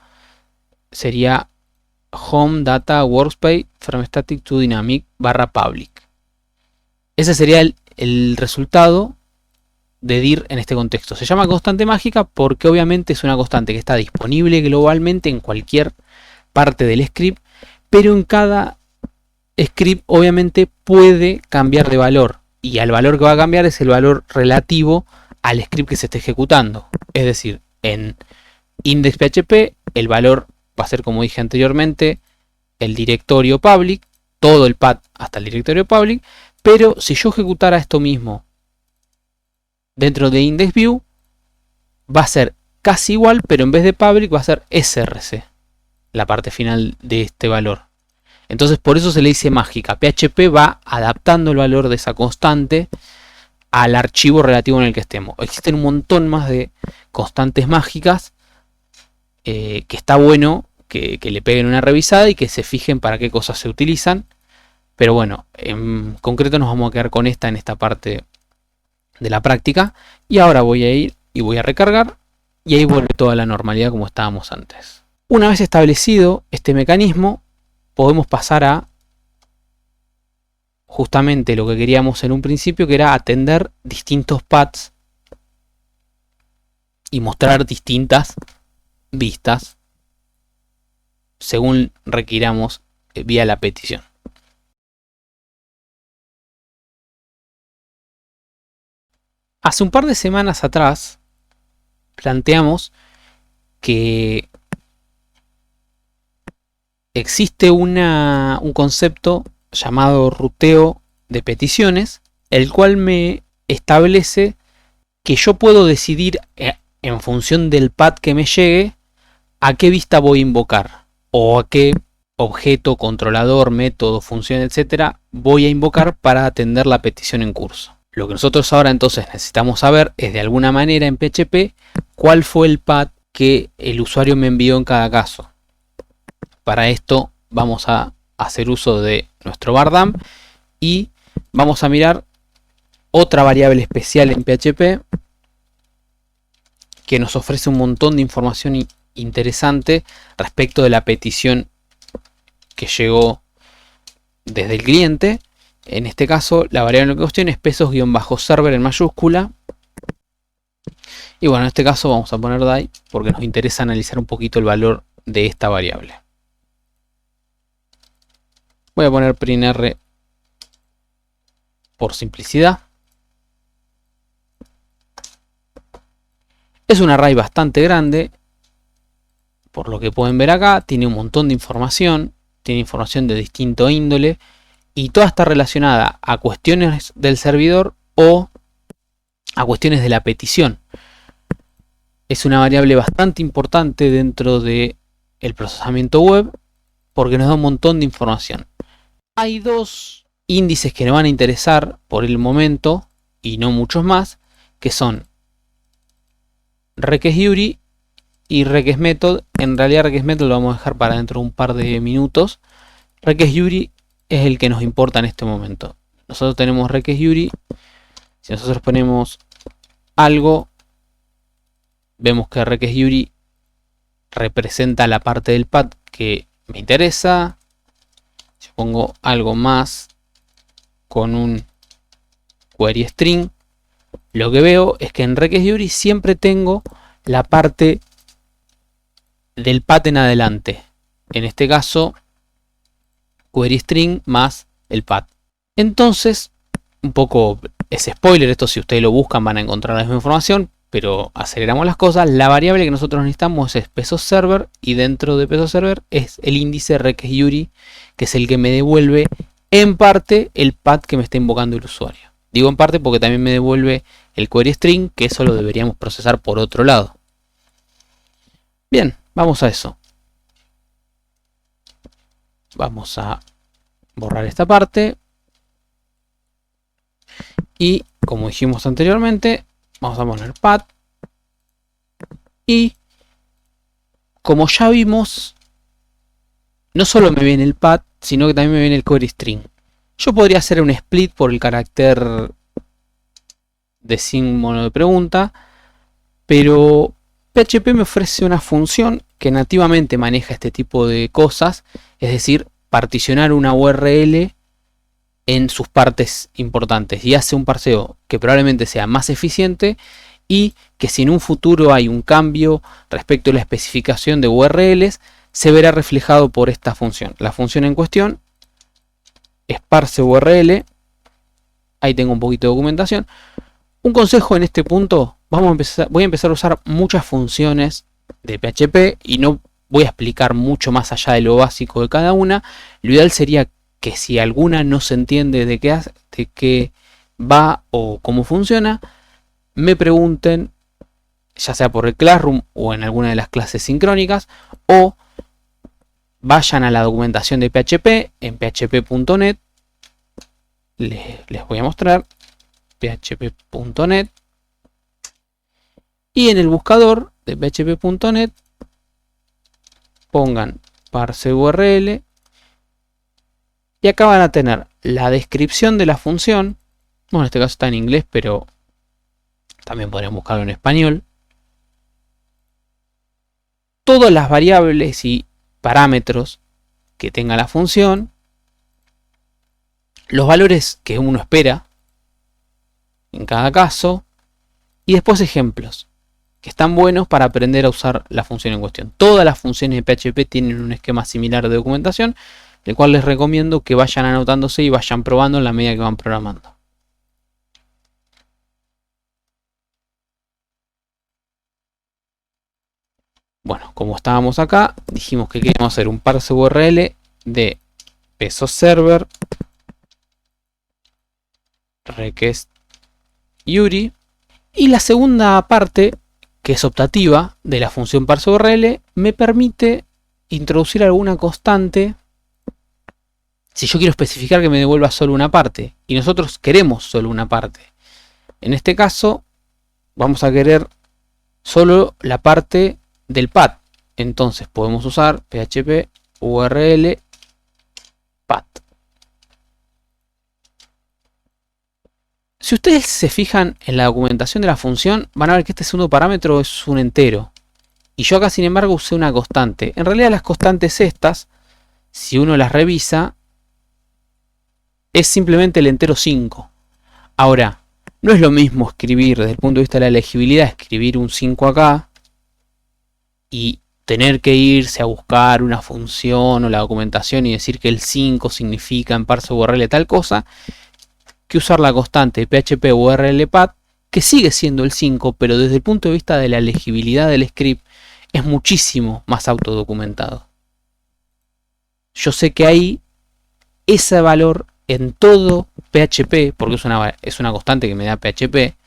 sería home data workspace from static to dynamic /public. Ese sería el resultado de dir en este contexto. Se llama constante mágica porque obviamente es una constante que está disponible globalmente en cualquier parte del script, pero en cada script obviamente puede cambiar de valor, y al valor que va a cambiar es el valor relativo al script que se está ejecutando. Es decir, en index.php el valor va a ser, como dije anteriormente, el directorio public, todo el path hasta el directorio public, pero si yo ejecutara esto mismo dentro de IndexView, va a ser casi igual, pero en vez de public va a ser src, la parte final de este valor. Entonces por eso se le dice mágica. PHP va adaptando el valor de esa constante al archivo relativo en el que estemos. Existen un montón más de constantes mágicas que está bueno que le peguen una revisada y que se fijen para qué cosas se utilizan. Pero bueno, en concreto nos vamos a quedar con esta en esta parte de la práctica. Y ahora voy a ir y voy a recargar y ahí vuelve toda la normalidad como estábamos antes. Una vez establecido este mecanismo, podemos pasar a justamente lo que queríamos en un principio, que era atender distintos paths y mostrar distintas vistas según requiramos vía la petición. Hace un par de semanas atrás planteamos que existe un concepto llamado ruteo de peticiones, el cual me establece que yo puedo decidir en función del path que me llegue a qué vista voy a invocar o a qué objeto, controlador, método, función, etcétera voy a invocar para atender la petición en curso. Lo que nosotros ahora entonces necesitamos saber es de alguna manera en PHP cuál fue el path que el usuario me envió en cada caso. Para esto vamos a hacer uso de nuestro bardam y vamos a mirar otra variable especial en PHP que nos ofrece un montón de información interesante respecto de la petición que llegó desde el cliente. En este caso la variable en cuestión es pesos-server en mayúscula. Y bueno, en este caso vamos a poner die porque nos interesa analizar un poquito el valor de esta variable. Voy a poner printr por simplicidad. Es un array bastante grande, por lo que pueden ver acá. Tiene un montón de información, tiene información de distinto índole y toda está relacionada a cuestiones del servidor o a cuestiones de la petición. Es una variable bastante importante dentro del procesamiento web porque nos da un montón de información. Hay dos índices que nos van a interesar por el momento y no muchos más, que son requestURI y requestMethod. En realidad requestMethod lo vamos a dejar para dentro de un par de minutos. requestURI es el que nos importa en este momento. Nosotros tenemos requestURI. Si nosotros ponemos algo, vemos que requestURI representa la parte del path que me interesa. Si pongo algo más con un query string, lo que veo es que en requestURI siempre tengo la parte del path en adelante. En este caso, query string más el path. Entonces, un poco es spoiler, esto si ustedes lo buscan van a encontrar la misma información, pero aceleramos las cosas. La variable que nosotros necesitamos es pesos-server y dentro de pesos-server es el índice requestURI, que es el que me devuelve en parte el path que me está invocando el usuario. Digo en parte porque también me devuelve el query string, que eso lo deberíamos procesar por otro lado. Bien, vamos a eso. Vamos a borrar esta parte. Y como dijimos anteriormente, vamos a poner path. Y como ya vimos no solo me viene el path, sino que también me viene el query string. Yo podría hacer un split por el carácter de símbolo de pregunta, pero PHP me ofrece una función que nativamente maneja este tipo de cosas, es decir, particionar una URL en sus partes importantes y hace un parseo que probablemente sea más eficiente y que si en un futuro hay un cambio respecto a la especificación de URLs, se verá reflejado por esta función. La función en cuestión es parse URL. Ahí tengo un poquito de documentación. Un consejo en este punto, voy a empezar a usar muchas funciones de PHP y no voy a explicar mucho más allá de lo básico de cada una. Lo ideal sería que si alguna no se entiende de qué va o cómo funciona, me pregunten, ya sea por el Classroom o en alguna de las clases sincrónicas, o vayan a la documentación de PHP en php.net. Les voy a mostrar php.net y en el buscador de php.net pongan parse URL y acá van a tener la descripción de la función. Bueno, en este caso está en inglés, pero también podrían buscarlo en español. Todas las variables y parámetros que tenga la función, los valores que uno espera en cada caso, y después ejemplos que están buenos para aprender a usar la función en cuestión. Todas las funciones de PHP tienen un esquema similar de documentación, el cual les recomiendo que vayan anotándose y vayan probando en la medida que van programando. Bueno, como estábamos acá, dijimos que queríamos hacer un parse URL de peso server request URI, y la segunda parte, que es optativa, de la función parse URL, me permite introducir alguna constante si yo quiero especificar que me devuelva solo una parte, y nosotros queremos solo una parte. En este caso vamos a querer solo la parte del path, entonces podemos usar php url path. Si ustedes se fijan en la documentación de la función, van a ver que este segundo parámetro es un entero. Y yo acá, sin embargo, usé una constante. En realidad las constantes estas, si uno las revisa, es simplemente el entero 5. Ahora, no es lo mismo escribir desde el punto de vista de la legibilidad, escribir un 5 acá y tener que irse a buscar una función o la documentación y decir que el 5 significa en parse URL tal cosa, que usar la constante php url path, que sigue siendo el 5, pero desde el punto de vista de la legibilidad del script es muchísimo más autodocumentado. Yo sé que ahí ese valor en todo PHP, porque es una constante que me da PHP,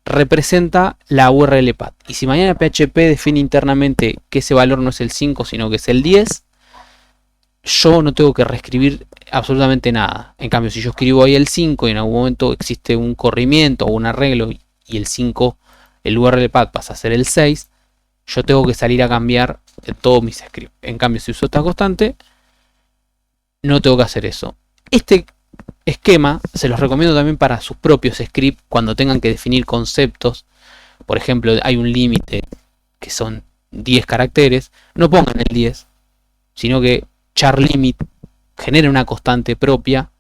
representa la URL path. Y si mañana PHP define internamente que ese valor no es el 5, sino que es el 10, yo no tengo que reescribir absolutamente nada. En cambio, si yo escribo ahí el 5 y en algún momento existe un corrimiento o un arreglo y el 5, el URL path pasa a ser el 6, yo tengo que salir a cambiar todos mis scripts. En cambio, si uso esta constante, no tengo que hacer eso. Este esquema se los recomiendo también para sus propios scripts cuando tengan que definir conceptos. Por ejemplo, hay un límite que son 10 caracteres. No pongan el 10, sino que charLimit genere una constante propia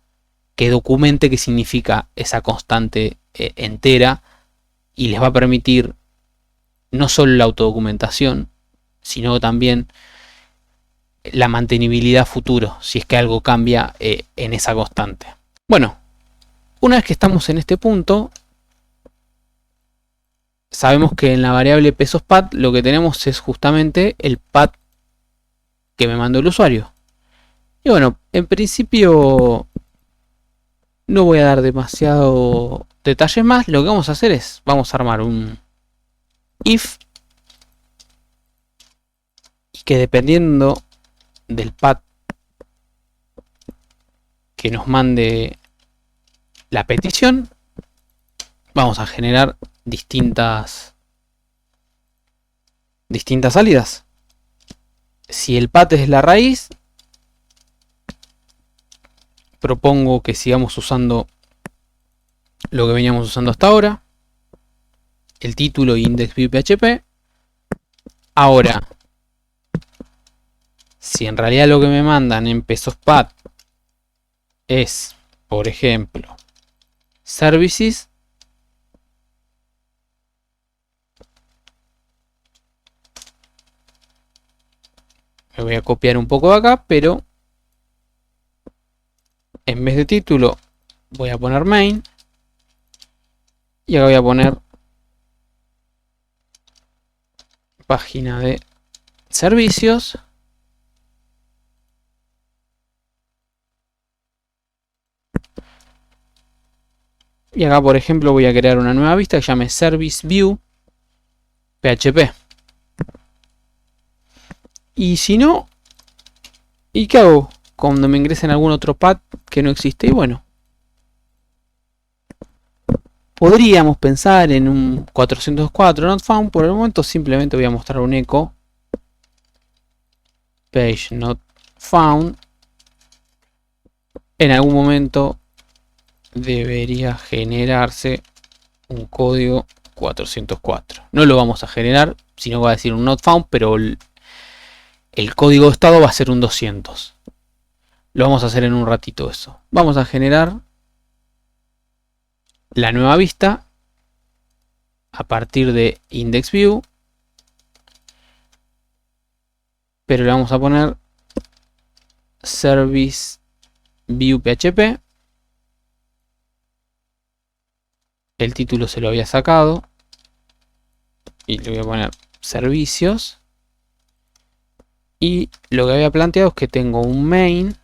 que documente qué significa esa constante entera, y les va a permitir no solo la autodocumentación, sino también la mantenibilidad futuro, si es que algo cambia en esa constante. Bueno, una vez que estamos en este punto, sabemos que en la variable pesos_path lo que tenemos es justamente el path que me mandó el usuario. Y bueno, en principio no voy a dar demasiado detalles más. Lo que vamos a hacer es, vamos a armar un if, y que dependiendo del path que nos mande la petición, vamos a generar distintas salidas. Si el path es la raíz, propongo que sigamos usando lo que veníamos usando hasta ahora, el título y index.view.php. Ahora, si en realidad lo que me mandan en pesos PAT es, por ejemplo, services, me voy a copiar un poco de acá, pero en vez de título voy a poner main y acá voy a poner página de servicios. Y acá, por ejemplo, voy a crear una nueva vista que se llame Service View PHP. Y si no, ¿y qué hago cuando me ingrese en algún otro pad que no existe? Y bueno, podríamos pensar en un 404 not found. Por el momento simplemente voy a mostrar un eco page not found. En algún momento debería generarse un código 404. No lo vamos a generar, sino va a decir un not found, pero el código de estado va a ser un 200. Lo vamos a hacer en un ratito eso. Vamos a generar la nueva vista a partir de index view, pero le vamos a poner service view php. El título se lo había sacado y le voy a poner servicios. Y lo que había planteado es que tengo un main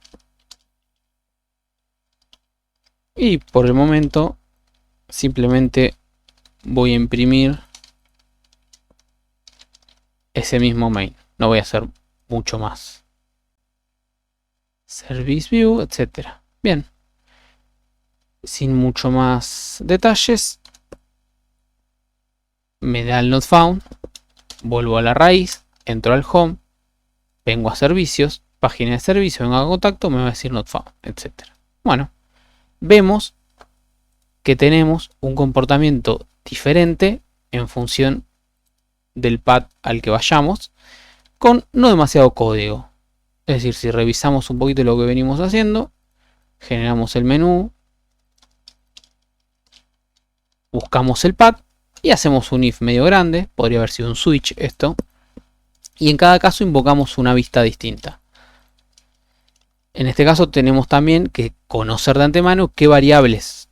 y por el momento simplemente voy a imprimir ese mismo main. No voy a hacer mucho más. Service view, etcétera. Bien. Sin mucho más detalles, me da el not found, vuelvo a la raíz, entro al home, vengo a servicios, página de servicio, vengo a contacto, me va a decir not found, etcétera. Bueno, vemos que tenemos un comportamiento diferente en función del pad al que vayamos, con no demasiado código. Es decir, si revisamos un poquito lo que venimos haciendo, generamos el menú, buscamos el pad y hacemos un if medio grande, podría haber sido un switch esto, y en cada caso invocamos una vista distinta. En este caso tenemos también que conocer de antemano qué variables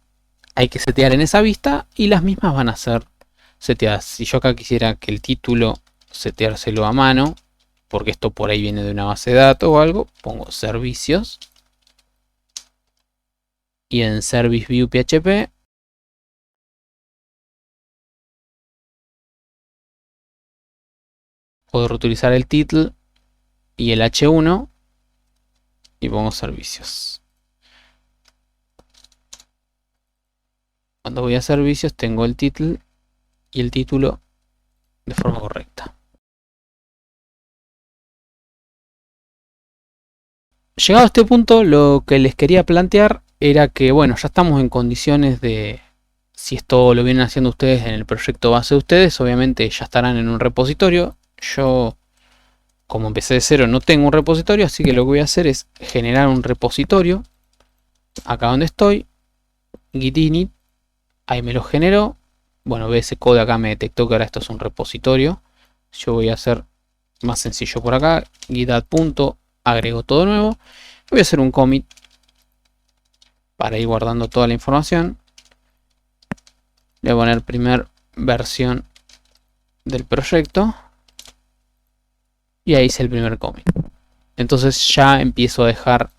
hay que setear en esa vista y las mismas van a ser seteadas. Si yo acá quisiera que el título seteárselo a mano, porque esto por ahí viene de una base de datos o algo, pongo servicios y en service view php puedo reutilizar el title y el h1 y pongo servicios. Cuando voy a servicios tengo el title y el título de forma correcta. Llegado a este punto, lo que les quería plantear era que, bueno, ya estamos en condiciones de, si esto lo vienen haciendo ustedes en el proyecto base de ustedes, obviamente ya estarán en un repositorio. Yo, como empecé de cero, no tengo un repositorio, así que lo que voy a hacer es generar un repositorio. Acá donde estoy, git init, ahí me lo generó. Bueno, ve ese código acá, me detectó que ahora esto es un repositorio. Yo voy a hacer más sencillo por acá, git add punto, agrego todo nuevo. Voy a hacer un commit para ir guardando toda la información. Le voy a poner primer versión del proyecto. Y ahí hice el primer commit. Entonces ya empiezo a dejar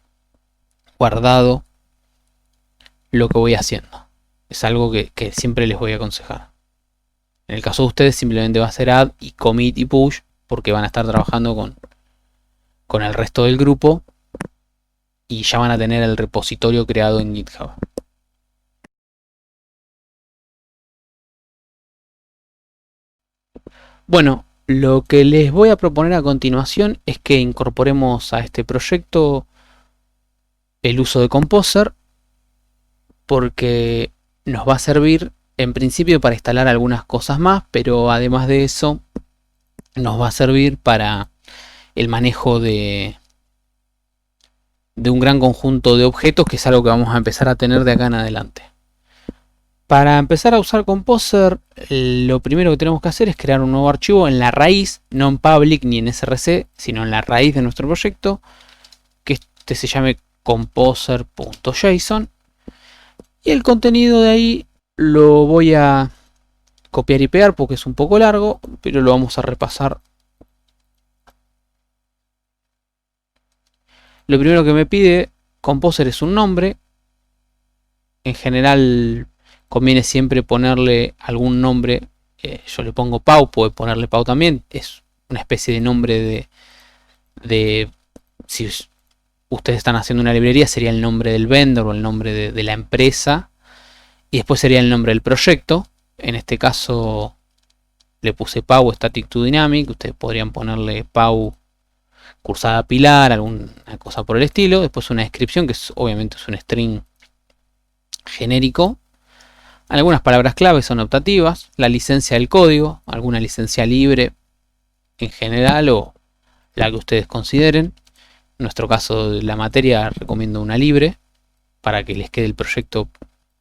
guardado lo que voy haciendo. Es algo que siempre les voy a aconsejar. En el caso de ustedes simplemente va a ser add y commit y push, porque van a estar trabajando con el resto del grupo y ya van a tener el repositorio creado en GitHub. Bueno, lo que les voy a proponer a continuación es que incorporemos a este proyecto el uso de Composer porque nos va a servir en principio para instalar algunas cosas más, pero además de eso nos va a servir para el manejo de un gran conjunto de objetos, que es algo que vamos a empezar a tener de acá en adelante. Para empezar a usar Composer, lo primero que tenemos que hacer es crear un nuevo archivo en la raíz, no en public ni en src, sino en la raíz de nuestro proyecto, que este se llame composer.json. Y el contenido de ahí lo voy a copiar y pegar porque es un poco largo, pero lo vamos a repasar. Lo primero que me pide Composer es un nombre. En general conviene siempre ponerle algún nombre. Yo le pongo Pau, puede ponerle Pau también. Es una especie de nombre de si ustedes están haciendo una librería, sería el nombre del vendor o el nombre de la empresa. Y después sería el nombre del proyecto. En este caso le puse Pau Static to Dynamic. Ustedes podrían ponerle Pau cursada pilar, alguna cosa por el estilo. Después una descripción que obviamente es un string genérico. Algunas palabras clave son optativas. La licencia del código, alguna licencia libre en general o la que ustedes consideren. En nuestro caso de la materia recomiendo una libre para que les quede el proyecto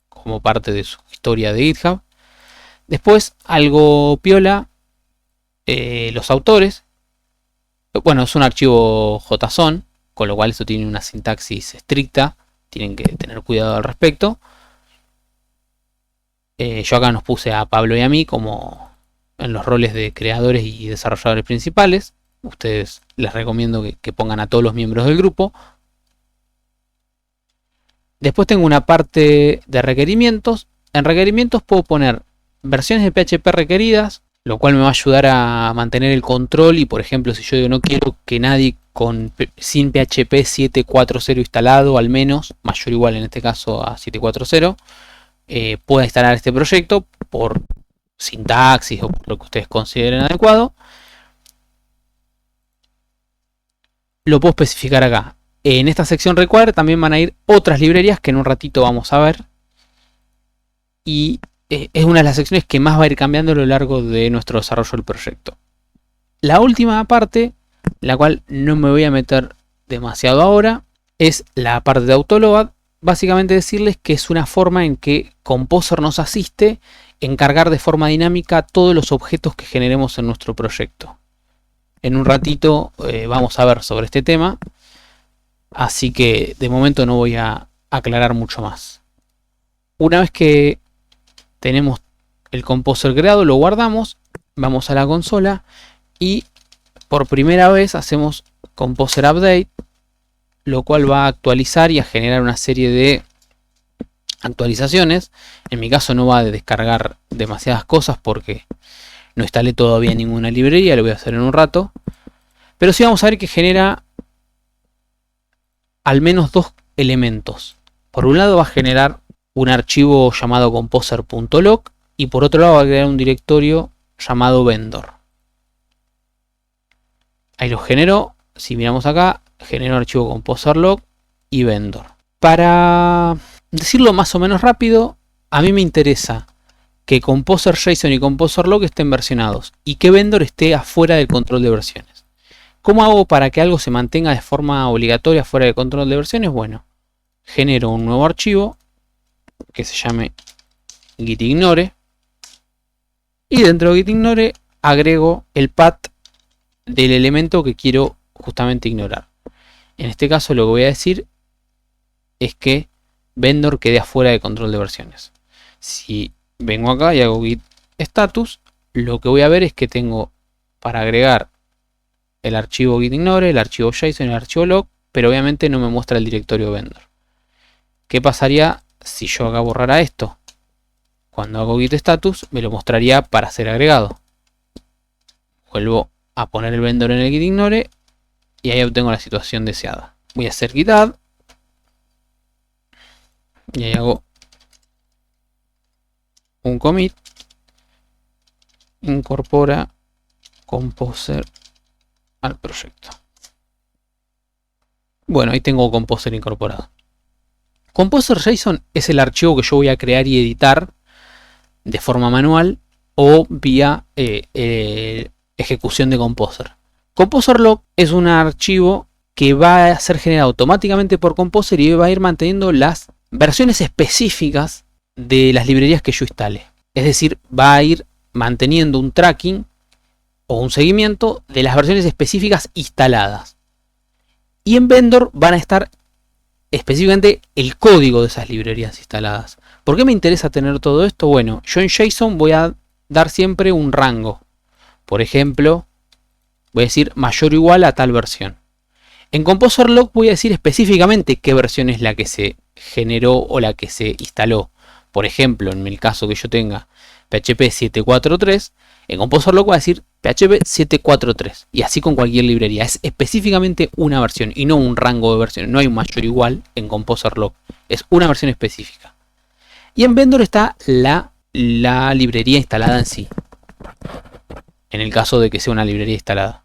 como parte de su historia de GitHub. Después algo piola, los autores. Bueno, es un archivo JSON, con lo cual esto tiene una sintaxis estricta, tienen que tener cuidado al respecto. Yo acá nos puse a Pablo y a mí como en los roles de creadores y desarrolladores principales. Ustedes les recomiendo que pongan a todos los miembros del grupo. Después tengo una parte de requerimientos. En requerimientos puedo poner versiones de PHP requeridas, lo cual me va a ayudar a mantener el control. Y por ejemplo, si yo digo no quiero que nadie sin PHP 7.4.0 instalado, al menos, mayor o igual en este caso a 7.4.0, pueda instalar este proyecto por sintaxis o por lo que ustedes consideren adecuado, lo puedo especificar acá. En esta sección require también van a ir otras librerías que en un ratito vamos a ver. Y es una de las secciones que más va a ir cambiando a lo largo de nuestro desarrollo del proyecto. La última parte, la cual no me voy a meter demasiado ahora, es la parte de Autoload. Básicamente decirles que es una forma en que Composer nos asiste en cargar de forma dinámica todos los objetos que generemos en nuestro proyecto. En un ratito vamos a ver sobre este tema, así que de momento no voy a aclarar mucho más. Una vez que tenemos el Composer creado, lo guardamos, vamos a la consola y por primera vez hacemos Composer Update, lo cual va a actualizar y a generar una serie de actualizaciones. En mi caso no va a descargar demasiadas cosas porque no instalé todavía ninguna librería, lo voy a hacer en un rato. Pero sí vamos a ver que genera al menos dos elementos. Por un lado va a generar un archivo llamado composer.log y por otro lado va a crear un directorio llamado vendor. Ahí lo generó. Si miramos acá, generó archivo composer.log y vendor. Para decirlo más o menos rápido, a mí me interesa que composer.json y composer.log estén versionados y que vendor esté afuera del control de versiones. ¿Cómo hago para que algo se mantenga de forma obligatoria fuera del control de versiones? Bueno, genero un nuevo archivo que se llame gitignore y dentro de gitignore agrego el path del elemento que quiero justamente ignorar. En este caso lo que voy a decir es que vendor quede afuera de control de versiones. Si vengo acá y hago git status, lo que voy a ver es que tengo para agregar el archivo gitignore, el archivo JSON y el archivo log, pero obviamente no me muestra el directorio vendor. ¿Qué pasaría si yo acá borrara esto? Cuando hago git status me lo mostraría para ser agregado. Vuelvo a poner el vendor en el gitignore y ahí obtengo la situación deseada. Voy a hacer git add y ahí hago un commit, incorpora Composer al proyecto. Bueno, ahí tengo Composer incorporado. Composer.json es el archivo que yo voy a crear y editar de forma manual o vía ejecución de Composer. Composer.log es un archivo que va a ser generado automáticamente por Composer y va a ir manteniendo las versiones específicas de las librerías que yo instale. Es decir, va a ir manteniendo un tracking o un seguimiento de las versiones específicas instaladas. Y en Vendor van a estar específicamente el código de esas librerías instaladas. ¿Por qué me interesa tener todo esto? Bueno, yo en JSON voy a dar siempre un rango. Por ejemplo, voy a decir mayor o igual a tal versión. En Composer.log voy a decir específicamente qué versión es la que se generó o la que se instaló. Por ejemplo, en el caso que yo tenga PHP 743, en Composer.log voy a decir PHP 743. Y así con cualquier librería. Es específicamente una versión y no un rango de versiones. No hay un mayor o igual en Composer.log. Es una versión específica. Y en Vendor está la librería instalada en sí. En el caso de que sea una librería instalada.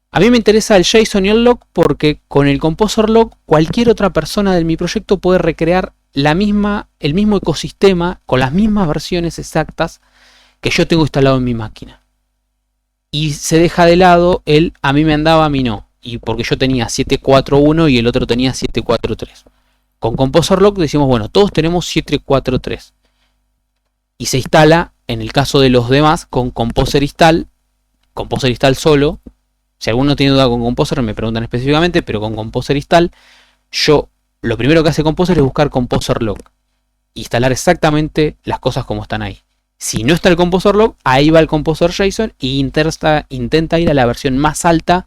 A mí me interesa el JSON y el log porque con el Composer.log cualquier otra persona de mi proyecto puede recrear el mismo ecosistema con las mismas versiones exactas que yo tengo instalado en mi máquina. Y se deja de lado el a mí me andaba, a mí no. Y porque yo tenía 741 y el otro tenía 743. Con Composer.log decimos, bueno, todos tenemos 743. Y se instala, en el caso de los demás, con Composer install solo. Si alguno tiene duda con Composer, me preguntan específicamente, pero con Composer install, lo primero que hace Composer es buscar Composer.log. Instalar exactamente las cosas como están ahí. Si no está el Composer.log, ahí va el Composer.json y intenta ir a la versión más alta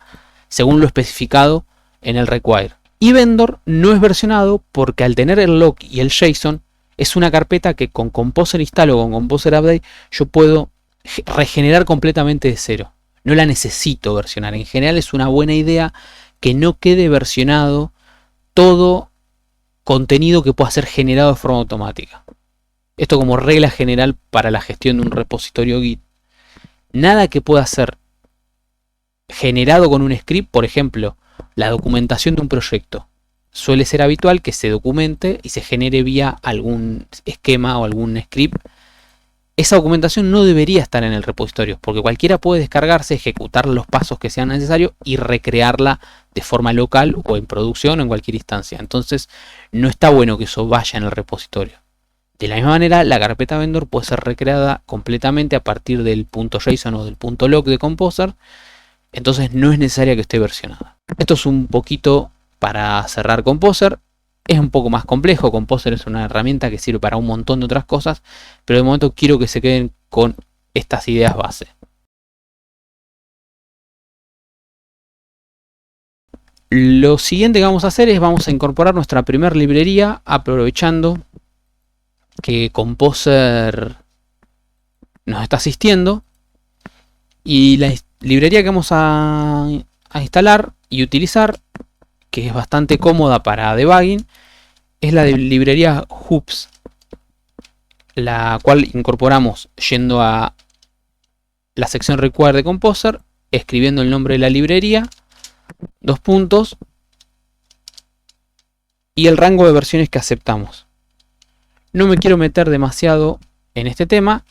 según lo especificado en el require. Y Vendor no es versionado porque al tener el log y el JSON, es una carpeta que con Composer install o con Composer update yo puedo regenerar completamente de cero. No la necesito versionar. En general es una buena idea que no quede versionado todo contenido que pueda ser generado de forma automática. Esto como regla general para la gestión de un repositorio Git. Nada que pueda ser generado con un script, por ejemplo, la documentación de un proyecto. Suele ser habitual que se documente y se genere vía algún esquema o algún script. Esa documentación no debería estar en el repositorio, porque cualquiera puede descargarse, ejecutar los pasos que sean necesarios y recrearla de forma local o en producción o en cualquier instancia. Entonces, no está bueno que eso vaya en el repositorio. De la misma manera, la carpeta Vendor puede ser recreada completamente a partir del .json o del .log de Composer. Entonces, no es necesaria que esté versionada. Esto es un poquito para cerrar Composer. Es un poco más complejo. Composer es una herramienta que sirve para un montón de otras cosas, pero de momento quiero que se queden con estas ideas base. Lo siguiente que vamos a hacer es vamos a incorporar nuestra primera librería aprovechando que Composer nos está asistiendo, y la librería que vamos a instalar y utilizar, que es bastante cómoda para debugging, es la de librería Hoops, la cual incorporamos yendo a la sección require de Composer, escribiendo el nombre de la librería, dos puntos, y el rango de versiones que aceptamos. No me quiero meter demasiado en este tema.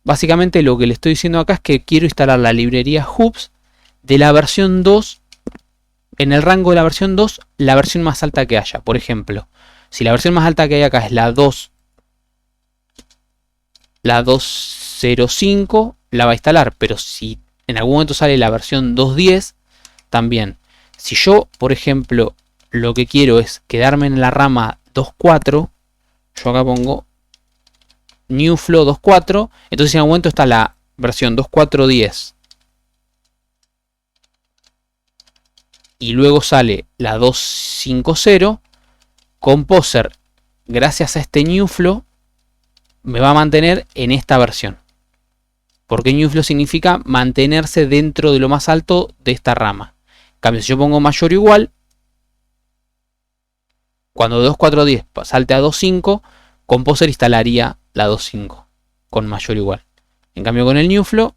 Básicamente lo que le estoy diciendo acá es que quiero instalar la librería Hoops de la versión 2. En el rango de la versión 2, la versión más alta que haya. Por ejemplo, si la versión más alta que hay acá es la 2.05, la va a instalar. Pero si en algún momento sale la versión 2.10, también. Si yo, por ejemplo, lo que quiero es quedarme en la rama 2.4, yo acá pongo New Flow 2.4, entonces en algún momento está la versión 2.4.10 y luego sale la 2.5.0. Composer, gracias a este New Flow, me va a mantener en esta versión, porque New Flow significa mantenerse dentro de lo más alto de esta rama. En cambio, si yo pongo mayor o igual, cuando 2.4.10 salte a 2.5, Composer instalaría la 2.5 con mayor o igual. En cambio, con el New Flow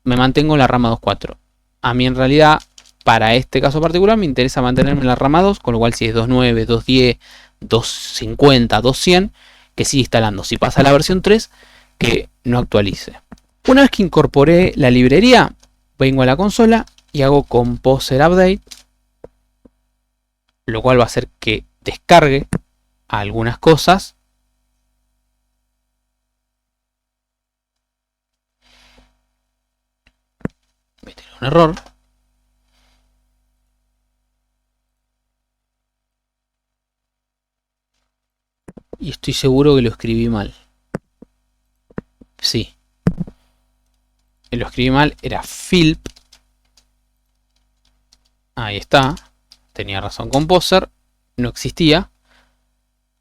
me mantengo en la rama 2.4. A mí en realidad, para este caso particular, me interesa mantenerme en la rama 2, con lo cual si es 2.9, 2.10, 250, 200, que sigue instalando. Si pasa a la versión 3, que no actualice. Una vez que incorporé la librería, vengo a la consola y hago Composer Update, lo cual va a hacer que descargue algunas cosas. Me tiró un error. Y estoy seguro que lo escribí mal. Sí. Lo escribí mal, era Filp. Ahí está. Tenía razón Composer. No existía.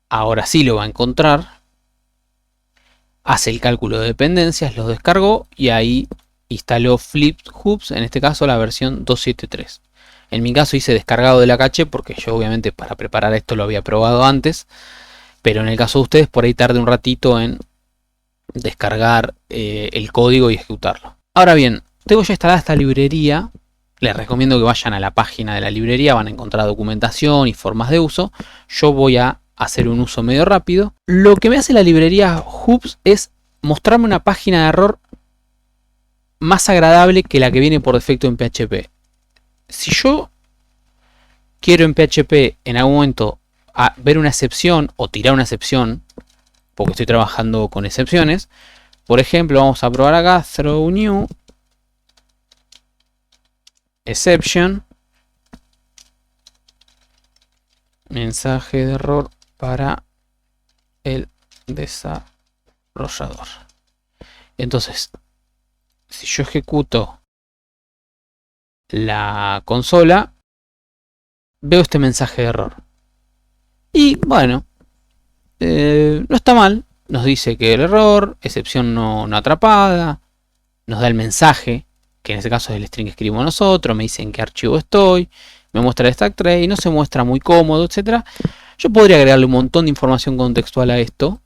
Ahora sí lo va a encontrar. Hace el cálculo de dependencias, los descargó y ahí instaló FlipHoops, en este caso la versión 2.7.3. En mi caso hice descargado de la caché porque yo obviamente para preparar esto lo había probado antes. Pero en el caso de ustedes por ahí tarde un ratito en descargar el código y ejecutarlo. Ahora bien, tengo ya instalada esta librería. Les recomiendo que vayan a la página de la librería, van a encontrar documentación y formas de uso. Yo voy a hacer un uso medio rápido. Lo que me hace la librería Hoops es mostrarme una página de error más agradable que la que viene por defecto en PHP. Si yo quiero en PHP en algún momento ver una excepción o tirar una excepción, porque estoy trabajando con excepciones, por ejemplo, vamos a probar acá, throw new exception, mensaje de error para el desarrollador. Entonces, si yo ejecuto la consola, veo este mensaje de error. Y bueno, no está mal. Nos dice que el error, excepción no atrapada, nos da el mensaje, que en este caso es el string que escribimos nosotros, me dice en qué archivo estoy, me muestra el stack tray, no se muestra muy cómodo, etc. Yo podría agregarle un montón de información contextual a esto,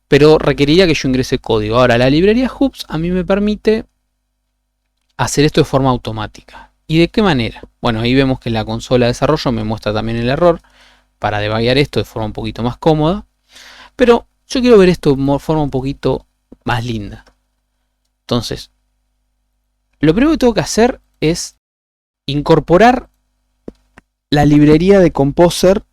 pero requeriría que yo ingrese código. Ahora, la librería Hoops a mí me permite hacer esto de forma automática. ¿Y de qué manera? Bueno, ahí vemos que en la consola de desarrollo me muestra también el error para debuguear esto de forma un poquito más cómoda. Pero yo quiero ver esto de forma un poquito más linda. Entonces, lo primero que tengo que hacer es incorporar la librería de Composer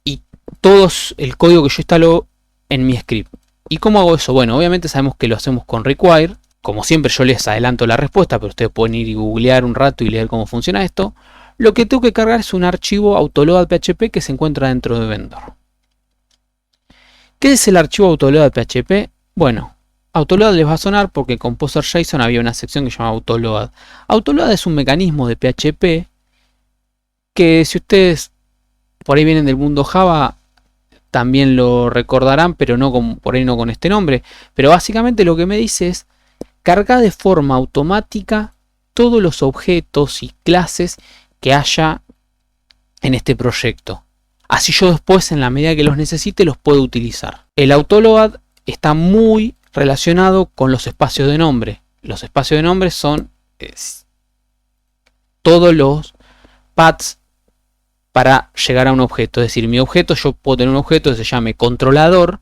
y todo el código que yo instalo en mi script. ¿Y cómo hago eso? Bueno, obviamente sabemos que lo hacemos con require. Como siempre yo les adelanto la respuesta, pero ustedes pueden ir y googlear un rato y leer cómo funciona esto. Lo que tengo que cargar es un archivo autoload.php que se encuentra dentro de Vendor. ¿Qué es el archivo autoload.php? Bueno, autoload les va a sonar porque en Composer JSON había una sección que se llama autoload. Autoload es un mecanismo de PHP que si ustedes por ahí vienen del mundo Java también lo recordarán, pero no por ahí no con este nombre. Pero básicamente lo que me dice es carga de forma automática todos los objetos y clases que haya en este proyecto. Así yo después, en la medida que los necesite, los puedo utilizar. El autoload está muy relacionado con los espacios de nombre. Los espacios de nombre son todos los paths para llegar a un objeto. Es decir, mi objeto, yo puedo tener un objeto que se llame controlador.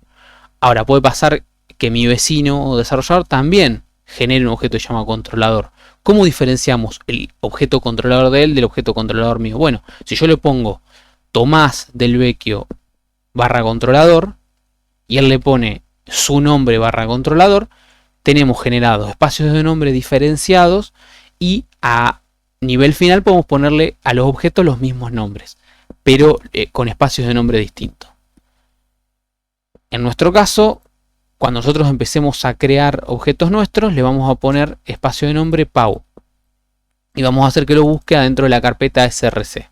Ahora puede pasar que mi vecino o desarrollador también genere un objeto que se llama controlador. ¿Cómo diferenciamos el objeto controlador de él del objeto controlador mío? Bueno, si yo le pongo Tomás del Vecchio barra controlador y él le pone su nombre barra controlador, tenemos generados espacios de nombre diferenciados y a nivel final podemos ponerle a los objetos los mismos nombres, pero con espacios de nombre distintos. En nuestro caso, cuando nosotros empecemos a crear objetos nuestros, le vamos a poner espacio de nombre Pau. Y vamos a hacer que lo busque adentro de la carpeta src.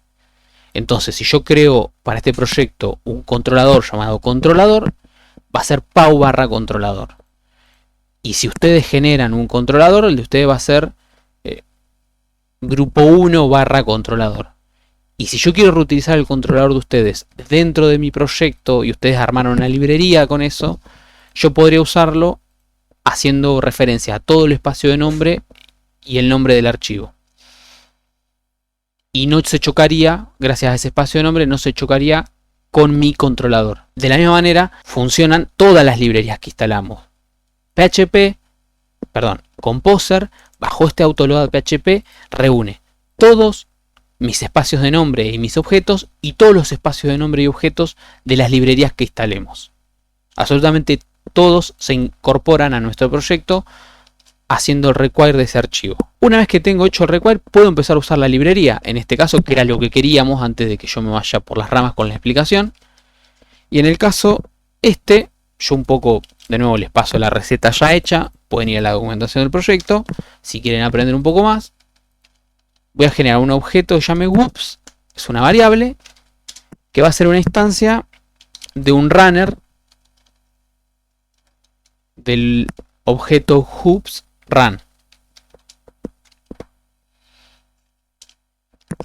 Entonces, si yo creo para este proyecto un controlador llamado controlador, va a ser Pau barra controlador. Y si ustedes generan un controlador, el de ustedes va a ser grupo 1 barra controlador. Y si yo quiero reutilizar el controlador de ustedes dentro de mi proyecto y ustedes armaron una librería con eso, yo podría usarlo haciendo referencia a todo el espacio de nombre y el nombre del archivo. y no se chocaría, gracias a ese espacio de nombre, no se chocaría con mi controlador. De la misma manera funcionan todas las librerías que instalamos. Composer, bajo este autoload PHP, reúne todos mis espacios de nombre y mis objetos y todos los espacios de nombre y objetos de las librerías que instalemos. Absolutamente todos se incorporan a nuestro proyecto haciendo el require de ese archivo. Una vez que tengo hecho el require, puedo empezar a usar la librería, en este caso, que era lo que queríamos antes de que yo me vaya por las ramas con la explicación. Y en el caso yo un poco, de nuevo, les paso la receta ya hecha, pueden ir a la documentación del proyecto, si quieren aprender un poco más. Voy a generar un objeto que llame whoops, es una variable, que va a ser una instancia de un runner del objeto whoops run.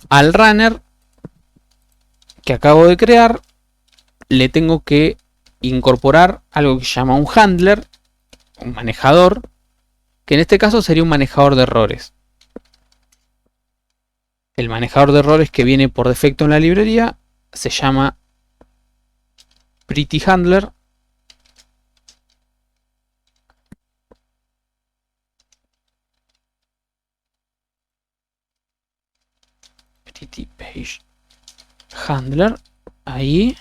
Al runner que acabo de crear le tengo que incorporar algo que se llama un handler, un manejador, que en este caso sería un manejador de errores. El manejador de errores que viene por defecto en la librería se llama prettyhandler. Handler, ahí.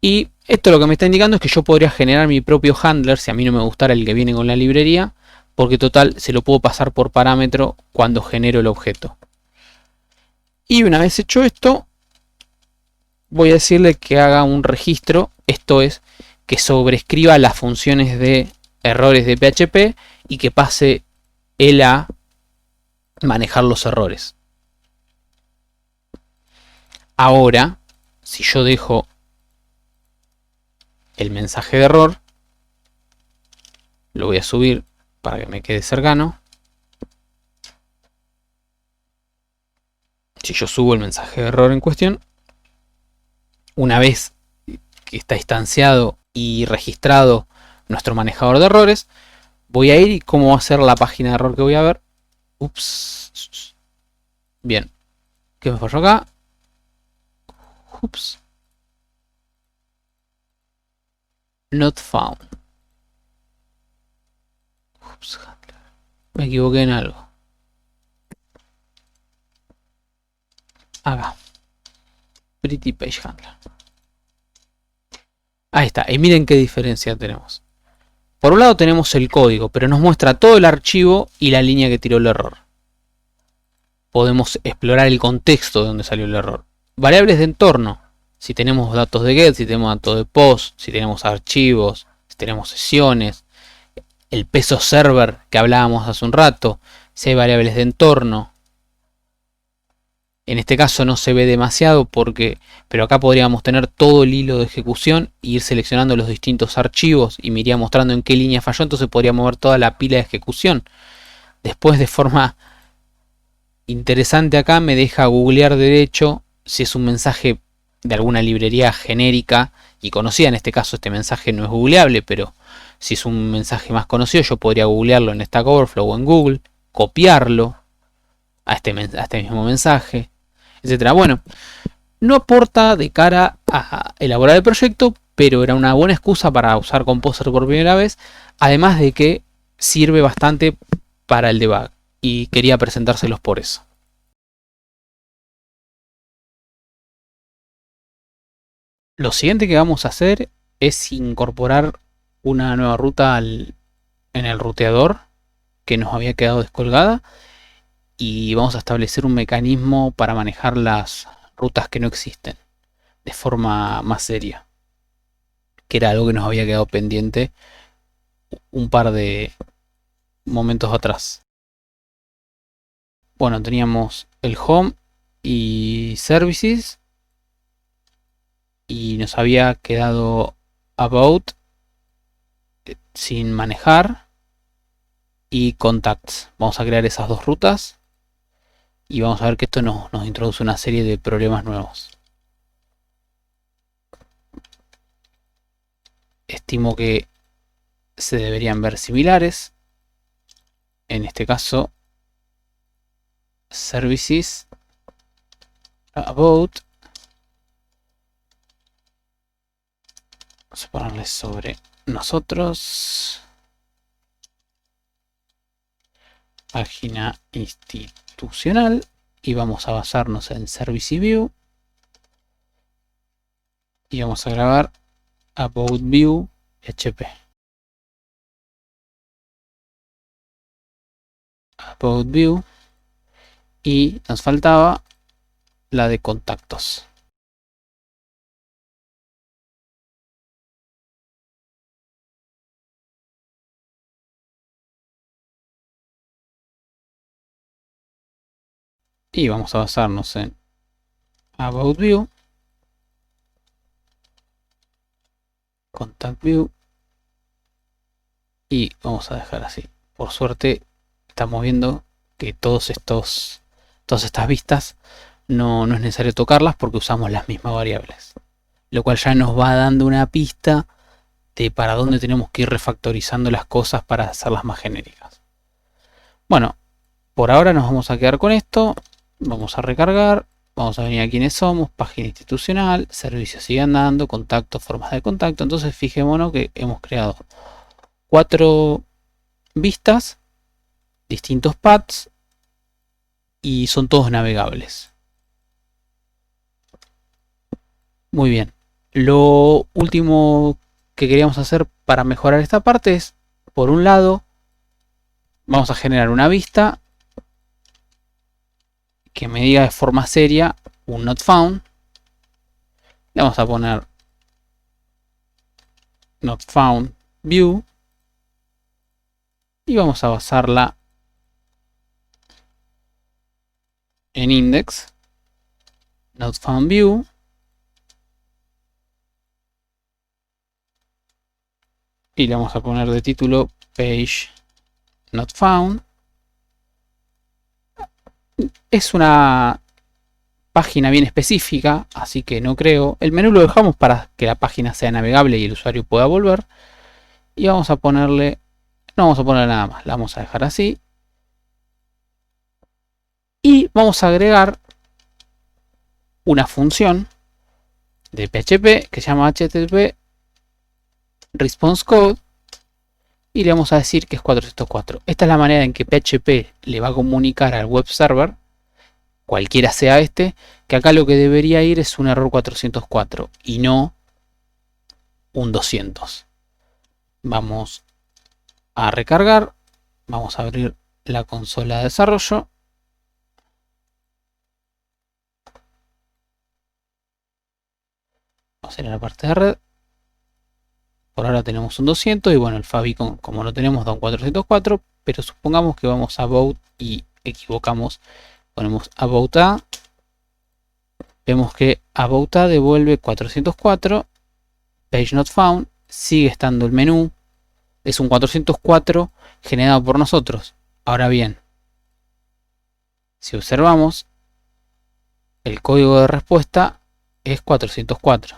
Y esto lo que me está indicando es que yo podría generar mi propio handler si a mí no me gustara el que viene con la librería, porque total se lo puedo pasar por parámetro cuando genero el objeto. Y una vez hecho esto, voy a decirle que haga un registro, esto es, que sobrescriba las funciones de errores de PHP y que pase él a manejar los errores. Ahora, si yo dejo el mensaje de error, lo voy a subir para que me quede cercano. Si yo subo el mensaje de error en cuestión, una vez que está instanciado y registrado nuestro manejador de errores, voy a ir y cómo va a ser la página de error que voy a ver. Ups. Bien. ¿Qué me falló acá? Ups. Not found. Ups. Me equivoqué en algo. Acá. Pretty Page Handler. Ahí está. Y miren qué diferencia tenemos. Por un lado tenemos el código, pero nos muestra todo el archivo y la línea que tiró el error. Podemos explorar el contexto de donde salió el error. Variables de entorno. Si tenemos datos de get, si tenemos datos de post, si tenemos archivos, si tenemos sesiones. El peso server que hablábamos hace un rato. Si hay variables de entorno. En este caso no se ve demasiado pero acá podríamos tener todo el hilo de ejecución e ir seleccionando los distintos archivos y me iría mostrando en qué línea falló, entonces podría mover toda la pila de ejecución. Después, de forma interesante, acá me deja googlear derecho si es un mensaje de alguna librería genérica y conocida. En este caso este mensaje no es googleable, pero si es un mensaje más conocido yo podría googlearlo en Stack Overflow o en Google, copiarlo a este mismo mensaje, etcétera. Bueno, no aporta de cara a elaborar el proyecto, pero era una buena excusa para usar Composer por primera vez, además de que sirve bastante para el debug y quería presentárselos por eso. Lo siguiente que vamos a hacer es incorporar una nueva ruta en el ruteador que nos había quedado descolgada y vamos a establecer un mecanismo para manejar las rutas que no existen de forma más seria, que era algo que nos había quedado pendiente un par de momentos atrás. Bueno, teníamos el home y services y nos había quedado about sin manejar y contacts. Vamos a crear esas dos rutas y vamos a ver que esto nos introduce una serie de problemas nuevos. Estimo que se deberían ver similares. En este caso, services about. Vamos a ponerle sobre nosotros. Página institucional. Y vamos a basarnos en Service View. Y vamos a grabar About View PHP. About View. Y nos faltaba la de contactos. Y vamos a basarnos en About View, Contact View, y vamos a dejar así. Por suerte estamos viendo que todas estas vistas no es necesario tocarlas porque usamos las mismas variables, lo cual ya nos va dando una pista de para dónde tenemos que ir refactorizando las cosas para hacerlas más genéricas. Bueno, por ahora nos vamos a quedar con esto. Vamos a recargar, vamos a venir a quiénes somos, página institucional, servicios sigue andando, contacto, formas de contacto. Entonces fijémonos que hemos creado 4 vistas, distintos paths, y son todos navegables. Muy bien. Lo último que queríamos hacer para mejorar esta parte es, por un lado, vamos a generar una vista que me diga de forma seria un not found. Le vamos a poner not found view y vamos a basarla en index not found view y le vamos a poner de título page not found. Es una página bien específica, así que no creo. El menú lo dejamos para que la página sea navegable y el usuario pueda volver. Y vamos a ponerle, no vamos a poner nada más, la vamos a dejar así. Y vamos a agregar una función de PHP que se llama HTTP response code. Y le vamos a decir que es 404. Esta es la manera en que PHP le va a comunicar al web server, cualquiera sea este, que acá lo que debería ir es un error 404 y no un 200. Vamos a recargar, vamos a abrir la consola de desarrollo. Vamos a ir a la parte de red. Por ahora tenemos un 200 y bueno, el favicon como no tenemos da un 404, pero supongamos que vamos a about y equivocamos. Ponemos about a, vemos que about a devuelve 404, page not found, sigue estando el menú, es un 404 generado por nosotros. Ahora bien, si observamos, el código de respuesta es 404.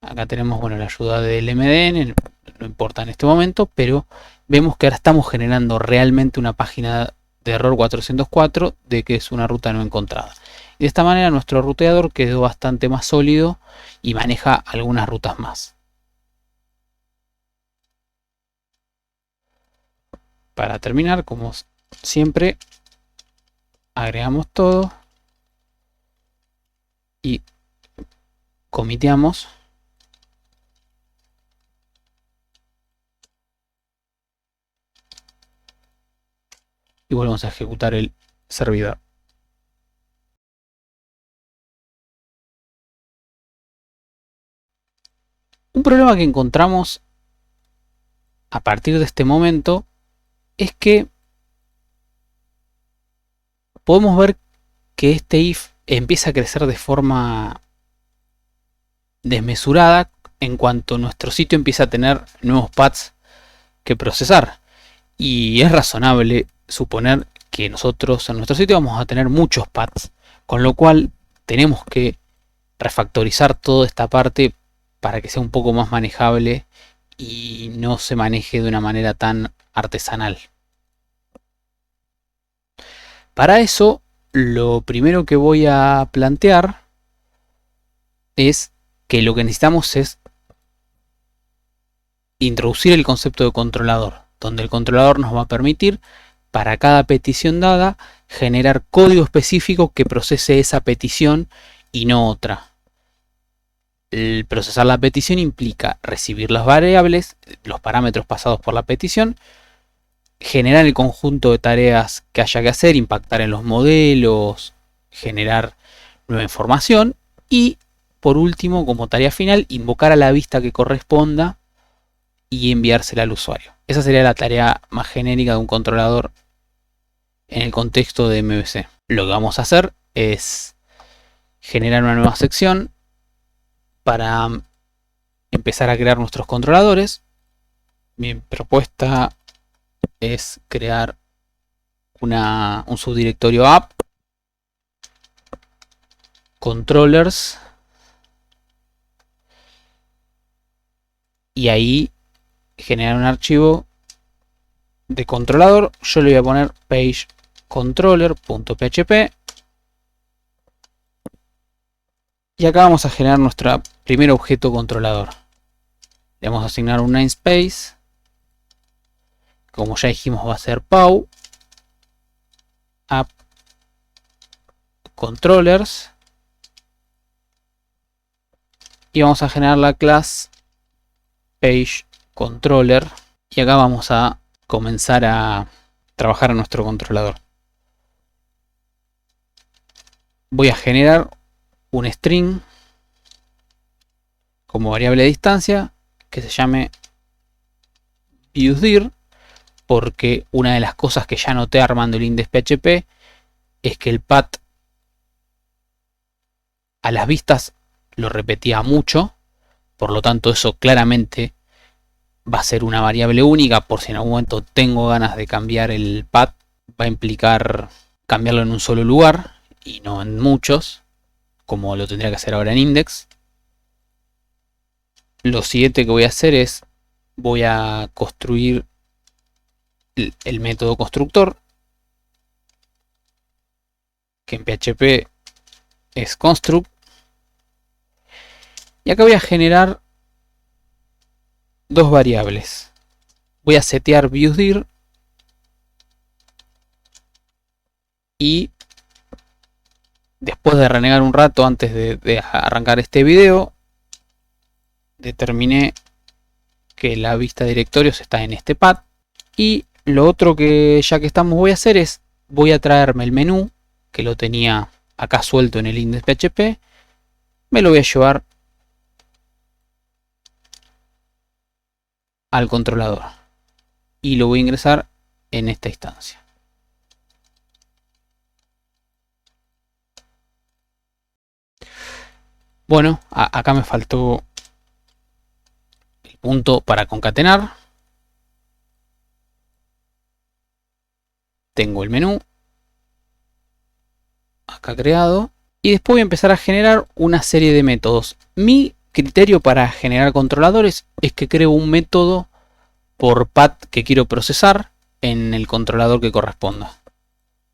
Acá tenemos bueno, la ayuda del MDN, no importa en este momento, pero vemos que ahora estamos generando realmente una página de error 404 de que es una ruta no encontrada. Y de esta manera nuestro ruteador quedó bastante más sólido y maneja algunas rutas más. Para terminar, como siempre, agregamos todo y comiteamos. Y volvemos a ejecutar el servidor. Un problema que encontramos a partir de este momento es que podemos ver que este if empieza a crecer de forma desmesurada en cuanto nuestro sitio empieza a tener nuevos paths que procesar. Y es razonable suponer que nosotros en nuestro sitio vamos a tener muchos paths, con lo cual tenemos que refactorizar toda esta parte para que sea un poco más manejable y no se maneje de una manera tan artesanal. Para eso lo primero que voy a plantear es que lo que necesitamos es introducir el concepto de controlador, donde el controlador nos va a permitir, para cada petición dada, generar código específico que procese esa petición y no otra. El procesar la petición implica recibir las variables, los parámetros pasados por la petición, generar el conjunto de tareas que haya que hacer, impactar en los modelos, generar nueva información y, por último, como tarea final, invocar a la vista que corresponda y enviársela al usuario. Esa sería la tarea más genérica de un controlador en el contexto de MVC. Lo que vamos a hacer es generar una nueva sección para empezar a crear nuestros controladores. Mi propuesta es crear un subdirectorio app, controllers, y ahí generar un archivo de controlador. Yo le voy a poner page controller.php y acá vamos a generar nuestro primer objeto controlador. Le vamos a asignar un namespace, como ya dijimos va a ser pau app controllers, y vamos a generar la clase page controller, y acá vamos a comenzar a trabajar en nuestro controlador. Voy a generar un string como variable de distancia que se llame viewDir, porque una de las cosas que ya noté armando el index.php es que el path a las vistas lo repetía mucho, por lo tanto eso claramente va a ser una variable única. Por si en algún momento tengo ganas de cambiar el path, va a implicar cambiarlo en un solo lugar y no en muchos, como lo tendría que hacer ahora en index. Lo siguiente que voy a hacer es voy a construir el método constructor, que en PHP es construct, y acá voy a generar dos variables. Voy a setear viewDir y después de renegar un rato antes de arrancar este video, determiné que la vista de directorios está en este path. Y lo otro que ya que estamos voy a hacer es voy a traerme el menú que lo tenía acá suelto en el index.php, me lo voy a llevar al controlador y lo voy a ingresar en esta instancia. Bueno, acá me faltó el punto para concatenar. Tengo el menú acá creado y después voy a empezar a generar una serie de métodos. Mi criterio para generar controladores es que creo un método por path que quiero procesar en el controlador que corresponda.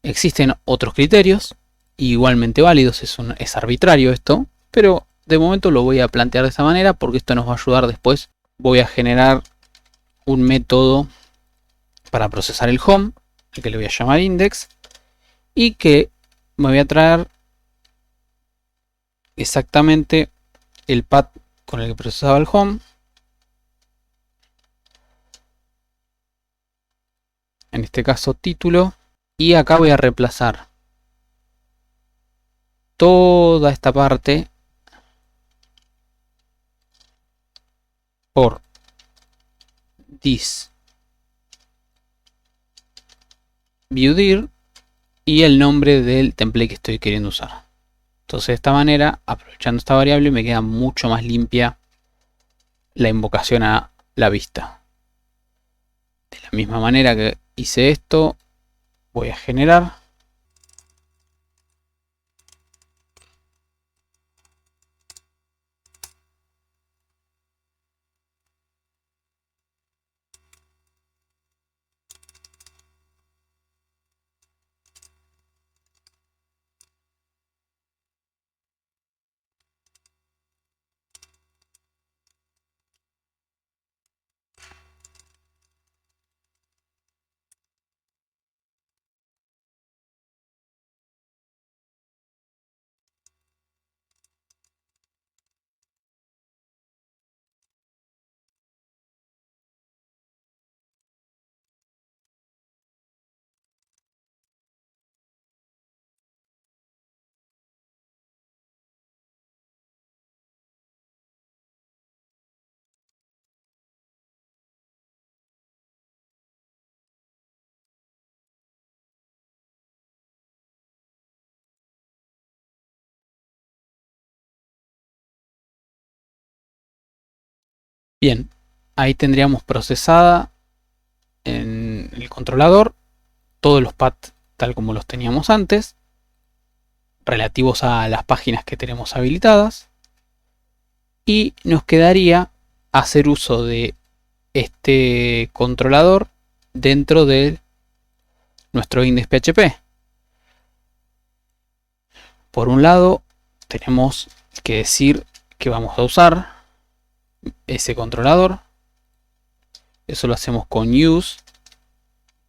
Existen otros criterios igualmente válidos, es arbitrario esto, pero de momento lo voy a plantear de esta manera porque esto nos va a ayudar después. Voy a generar un método para procesar el home, al que le voy a llamar index, y que me voy a traer exactamente el path con el que procesaba el home. En este caso título, y acá voy a reemplazar toda esta parte por this viewDir y el nombre del template que estoy queriendo usar. Entonces de esta manera, aprovechando esta variable, me queda mucho más limpia la invocación a la vista. De la misma manera que hice esto, voy a generar Bien, ahí tendríamos procesada en el controlador todos los paths tal como los teníamos antes, relativos a las páginas que tenemos habilitadas, y nos quedaría hacer uso de este controlador dentro de nuestro index.php. Por un lado, tenemos que decir que vamos a usar ese controlador. Eso lo hacemos con use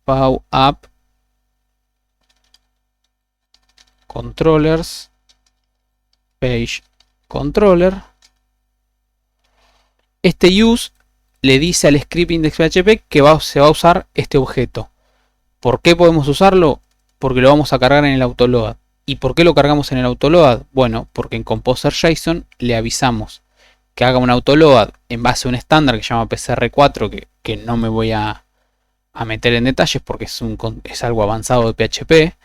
pow app controllers page controller. Este use le dice al script index.php que se va a usar este objeto. ¿Por qué podemos usarlo? Porque lo vamos a cargar en el autoload. ¿Y por qué lo cargamos en el autoload? Bueno, porque en composer.json le avisamos que haga un autoload en base a un estándar que se llama PCR4, que no me voy a meter en detalles porque es algo avanzado de PHP.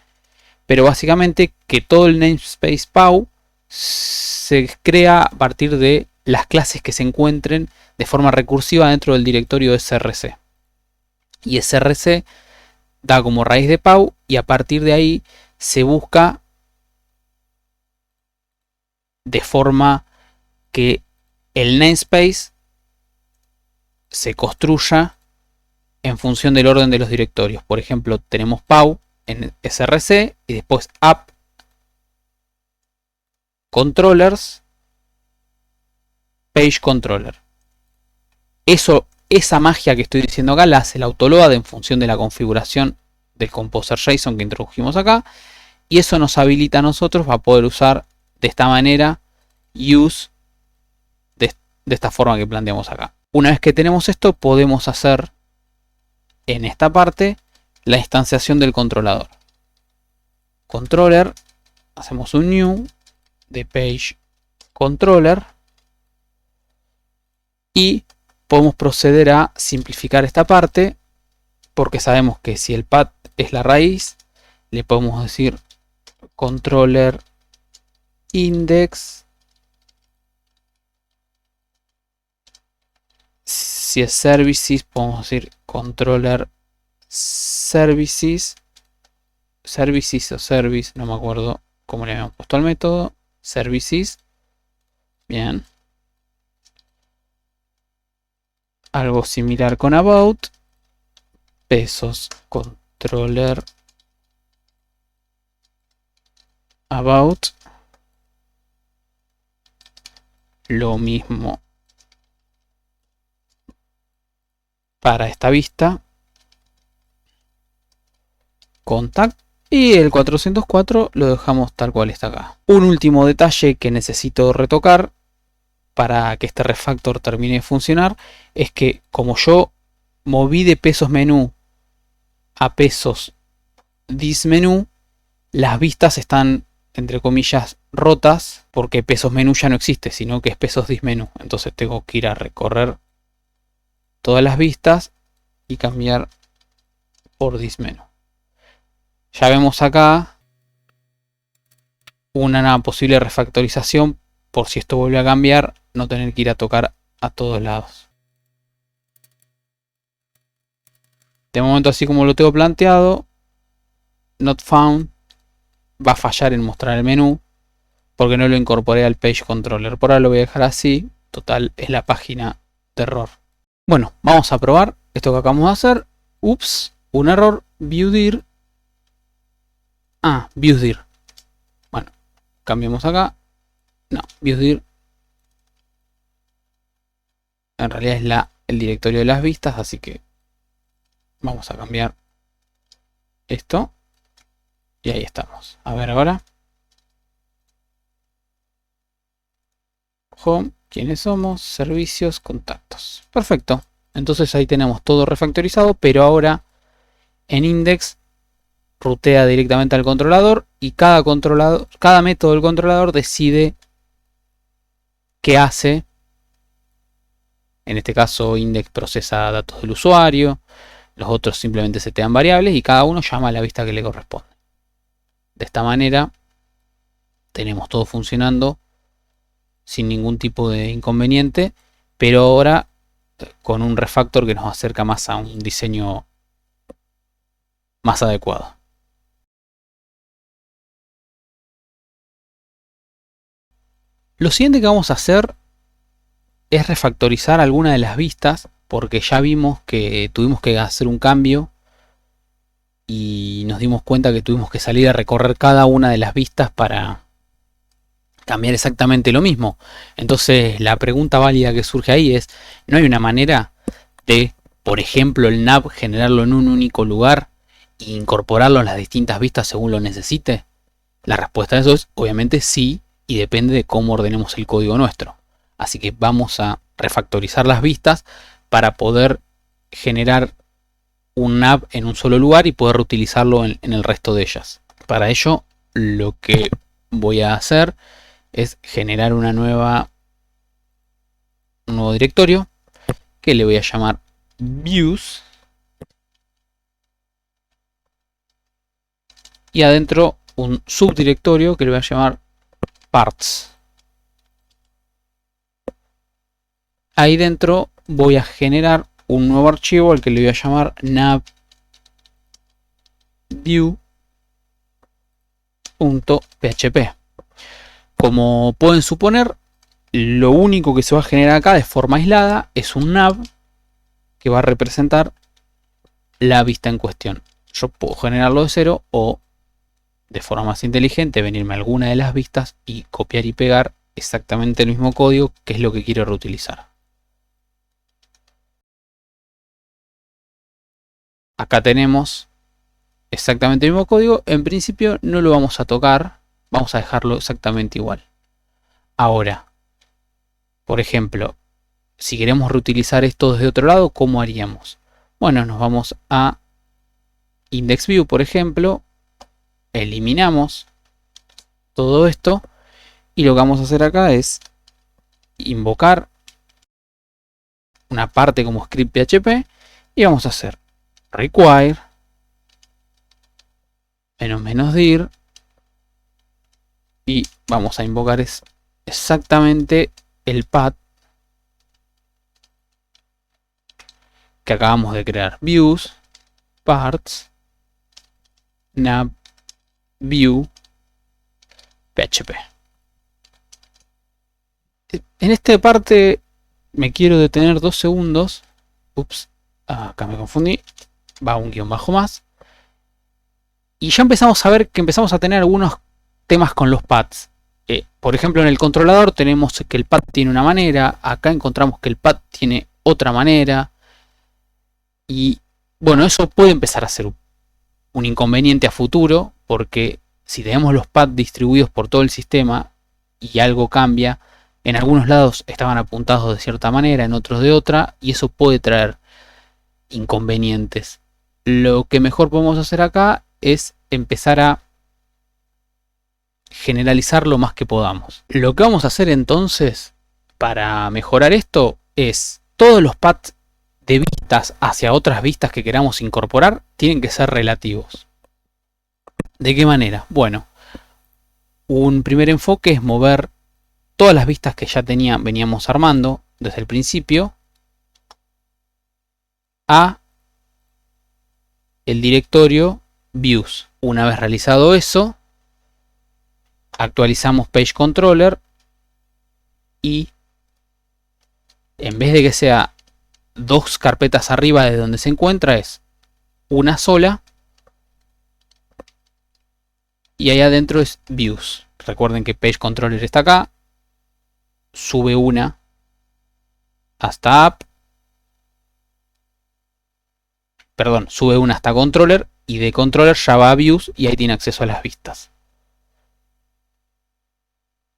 Pero básicamente que todo el namespace pow se crea a partir de las clases que se encuentren de forma recursiva dentro del directorio src. Y src da como raíz de pow y a partir de ahí se busca de forma que el namespace se construya en función del orden de los directorios. Por ejemplo, tenemos pow en src y después app controllers page controller. Esa magia que estoy diciendo acá la hace el autoload en función de la configuración del composer.json que introdujimos acá, y eso nos habilita a nosotros a poder usar de esta manera use de esta forma que planteamos acá. Una vez que tenemos esto, podemos hacer en esta parte la instanciación del controlador. Controller, hacemos un new de page controller y podemos proceder a simplificar esta parte porque sabemos que si el path es la raíz, le podemos decir controller index. Si es services, podemos decir controller services. Services o service, no me acuerdo cómo le habíamos puesto al método. Services. Bien. Algo similar con about. Pesos controller about. Lo mismo para esta vista. Contact. Y el 404 lo dejamos tal cual está acá. Un último detalle que necesito retocar para que este refactor termine de funcionar es que como yo moví de pesos menú a pesos dismenú, las vistas están entre comillas rotas porque pesos menú ya no existe, sino que es pesos dismenú. Entonces tengo que ir a recorrer todas las vistas y cambiar por dismenú. Ya vemos acá una posible refactorización por si esto vuelve a cambiar, no tener que ir a tocar a todos lados. De momento, así como lo tengo planteado, not found va a fallar en mostrar el menú porque no lo incorporé al page controller. Por ahora lo voy a dejar así. Total, es la página de error. Bueno, vamos a probar esto que acabamos de hacer. Ups, un error. Viewdir. Viewdir. Bueno, cambiamos acá. No, viewdir. En realidad es el directorio de las vistas, así que vamos a cambiar esto. Y ahí estamos. A ver ahora. Home, ¿quiénes somos? Servicios, contactos. Perfecto. Entonces ahí tenemos todo refactorizado, pero ahora en index rutea directamente al controlador y cada método del controlador decide qué hace. En este caso index procesa datos del usuario, los otros simplemente setean variables y cada uno llama a la vista que le corresponde. De esta manera tenemos todo funcionando sin ningún tipo de inconveniente, pero ahora con un refactor que nos acerca más a un diseño más adecuado. Lo siguiente que vamos a hacer es refactorizar alguna de las vistas, porque ya vimos que tuvimos que hacer un cambio y nos dimos cuenta que tuvimos que salir a recorrer cada una de las vistas para cambiar exactamente lo mismo. Entonces la pregunta válida que surge ahí es, ¿no hay una manera de, por ejemplo, el nav generarlo en un único lugar e incorporarlo en las distintas vistas según lo necesite? La respuesta a eso es obviamente sí, y depende de cómo ordenemos el código nuestro. Así que vamos a refactorizar las vistas para poder generar un nav en un solo lugar y poder reutilizarlo en el resto de ellas. Para ello, lo que voy a hacer es generar un nuevo directorio que le voy a llamar views, y adentro un subdirectorio que le voy a llamar parts. Ahí dentro voy a generar un nuevo archivo al que le voy a llamar navview.php. Como pueden suponer, lo único que se va a generar acá de forma aislada es un nav que va a representar la vista en cuestión. Yo puedo generarlo de cero o, de forma más inteligente, venirme a alguna de las vistas y copiar y pegar exactamente el mismo código, que es lo que quiero reutilizar. Acá tenemos exactamente el mismo código. En principio no lo vamos a tocar, vamos a dejarlo exactamente igual. Ahora, por ejemplo, si queremos reutilizar esto desde otro lado, ¿cómo haríamos? Bueno, nos vamos a IndexView, por ejemplo, eliminamos todo esto y lo que vamos a hacer acá es invocar una parte como script PHP y vamos a hacer require -dir y vamos a invocar exactamente el path que acabamos de crear. Views, parts, nav, view, php. En esta parte me quiero detener 2 segundos. Ups, acá me confundí. Va un guión bajo más. Y ya empezamos a ver que empezamos a tener algunos temas con los paths. Por ejemplo, en el controlador tenemos que el path tiene una manera. Acá encontramos que el path tiene otra manera. Y bueno, eso puede empezar a ser un inconveniente a futuro, porque si tenemos los paths distribuidos por todo el sistema y algo cambia, en algunos lados estaban apuntados de cierta manera, en otros de otra, y eso puede traer inconvenientes. Lo que mejor podemos hacer acá es empezar a generalizar lo más que podamos. Lo que vamos a hacer entonces para mejorar esto es todos los paths de vistas hacia otras vistas que queramos incorporar tienen que ser relativos. ¿De qué manera? Bueno, un primer enfoque es mover todas las vistas que ya veníamos armando desde el principio a el directorio views. Una vez realizado eso, actualizamos page controller y en vez de que sea 2 carpetas arriba de donde se encuentra, es una sola y ahí adentro es views. Recuerden que page controller está acá, sube una hasta app, perdón, sube una hasta controller y de controller ya va a views y ahí tiene acceso a las vistas.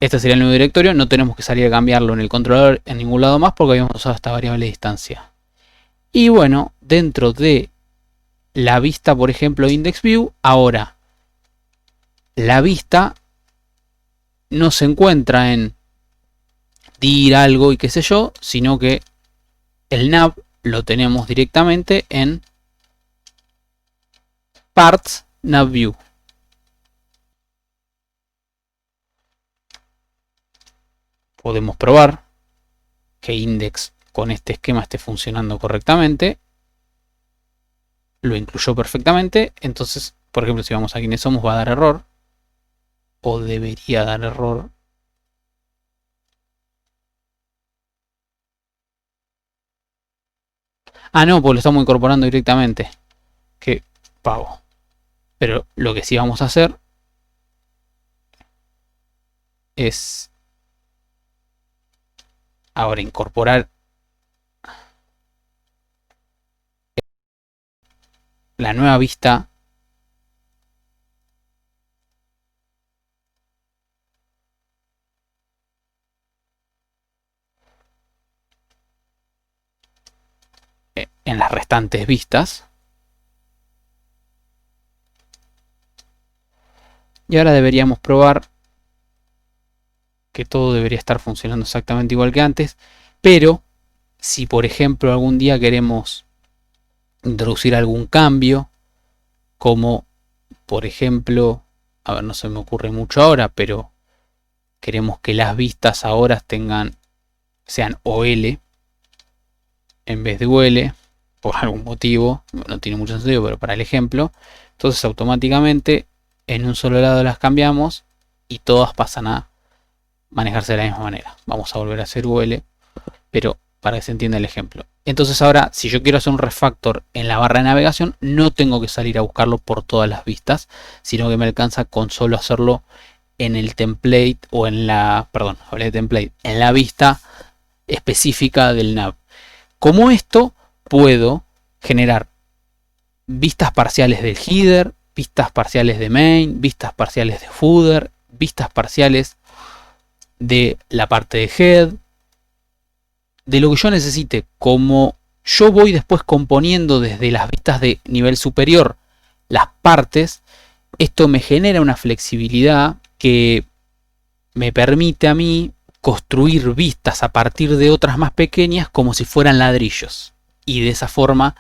Este sería el nuevo directorio, no tenemos que salir a cambiarlo en el controlador en ningún lado más porque habíamos usado esta variable de distancia. Y bueno, dentro de la vista, por ejemplo, IndexView, ahora la vista no se encuentra en dir algo y qué sé yo, sino que el nav lo tenemos directamente en parts navview. Podemos probar que index con este esquema esté funcionando correctamente. Lo incluyó perfectamente. Entonces, por ejemplo, si vamos a quiénes somos, va a dar error. O debería dar error. Ah, no, pues lo estamos incorporando directamente. Qué pavo. Pero lo que sí vamos a hacer es ahora incorporar la nueva vista en las restantes vistas. Y ahora deberíamos probar que todo debería estar funcionando exactamente igual que antes. Pero si por ejemplo algún día queremos introducir algún cambio, como por ejemplo, a ver, no se me ocurre mucho ahora, pero queremos que las vistas ahora sean OL en vez de UL, por algún motivo, no tiene mucho sentido, pero para el ejemplo, entonces automáticamente en un solo lado las cambiamos y todas pasan a manejarse de la misma manera. Vamos a volver a hacer UL, pero para que se entienda el ejemplo. Entonces ahora, si yo quiero hacer un refactor en la barra de navegación, no tengo que salir a buscarlo por todas las vistas, sino que me alcanza con solo hacerlo en el template o en la, perdón, hablé de template, en la vista específica del nav. Como esto, puedo generar vistas parciales del header, vistas parciales de main, vistas parciales de footer, vistas parciales de la parte de head, de lo que yo necesite. Como yo voy después componiendo desde las vistas de nivel superior las partes, esto me genera una flexibilidad que me permite a mí construir vistas a partir de otras más pequeñas como si fueran ladrillos. Y de esa forma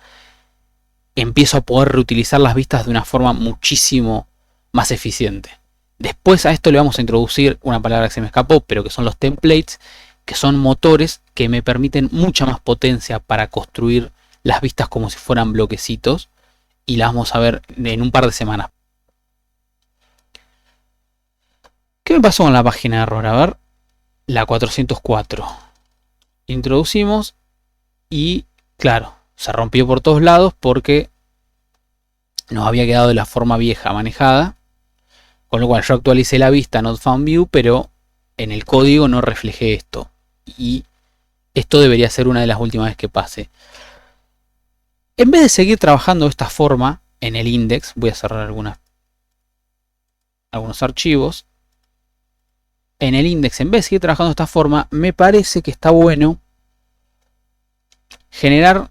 empiezo a poder reutilizar las vistas de una forma muchísimo más eficiente. Después a esto le vamos a introducir una palabra que se me escapó, pero que son los templates, que son motores que me permiten mucha más potencia para construir las vistas como si fueran bloquecitos. Y las vamos a ver en un par de semanas. ¿Qué me pasó con la página de error? A ver, la 404. Introducimos y, claro, se rompió por todos lados porque nos había quedado de la forma vieja manejada. Con lo cual yo actualicé la vista not found view, pero en el código no reflejé esto. Y esto debería ser una de las últimas veces que pase. En vez de seguir trabajando de esta forma en el index, voy a cerrar algunos archivos. En el index, en vez de seguir trabajando de esta forma, me parece que está bueno generar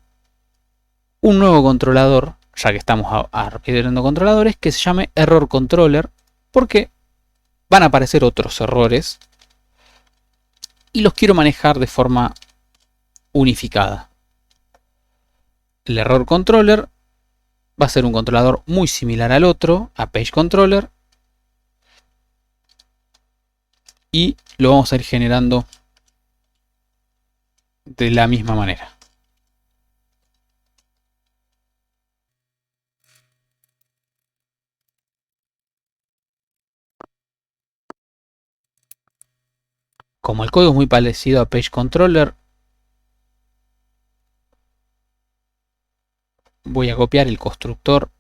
un nuevo controlador, ya que estamos arquitectando controladores, que se llame Error Controller, porque van a aparecer otros errores y los quiero manejar de forma unificada. El Error Controller va a ser un controlador muy similar al otro, a Page Controller, y lo vamos a ir generando de la misma manera. Como el código es muy parecido a Page Controller, voy a copiar el constructor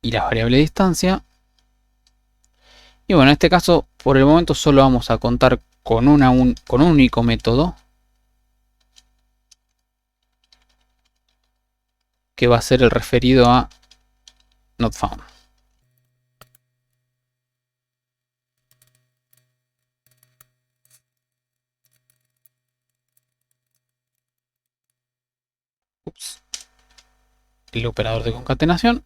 y la variable de distancia. Y bueno, en este caso, por el momento solo vamos a contar con un único método, que va a ser el referido a not found. Ups. El operador de concatenación.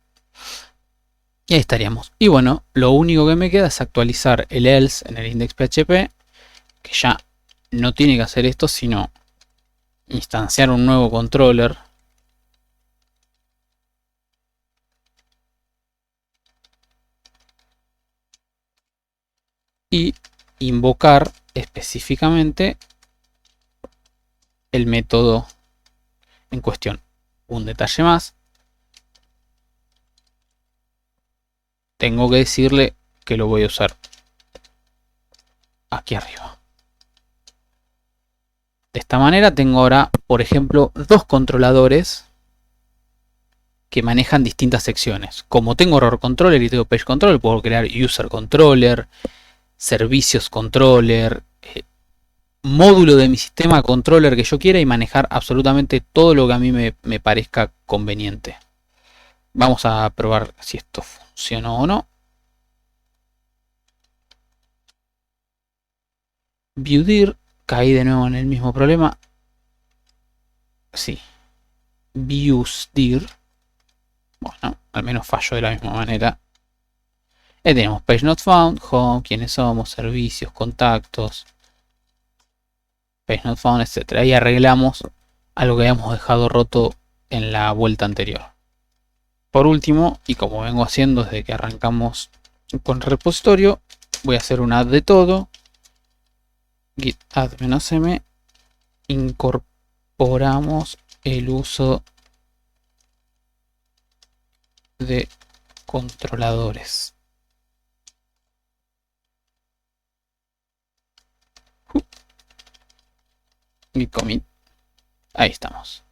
Y ahí estaríamos. Y bueno, lo único que me queda es actualizar el else en el index.php, que ya no tiene que hacer esto, sino instanciar un nuevo controller y invocar específicamente el método en cuestión. Un detalle más, tengo que decirle que lo voy a usar aquí arriba. De esta manera tengo ahora, por ejemplo, dos controladores que manejan distintas secciones. Como tengo Error Controller y tengo Page Controller, puedo crear User Controller, Servicios Controller, módulo de mi sistema controller que yo quiera y manejar absolutamente todo lo que a mí me parezca conveniente. Vamos a probar si esto funcionó o no. Viewdir, caí de nuevo en el mismo problema. Sí. Viewsdir. Bueno, al menos falló de la misma manera. Tenemos Page Not Found, Home, quiénes somos, servicios, contactos, Page Not Found, etc. Y arreglamos algo que habíamos dejado roto en la vuelta anterior. Por último, y como vengo haciendo desde que arrancamos con el repositorio, voy a hacer un add de todo. Git add-m, incorporamos el uso de controladores. Git commit. Ahí estamos.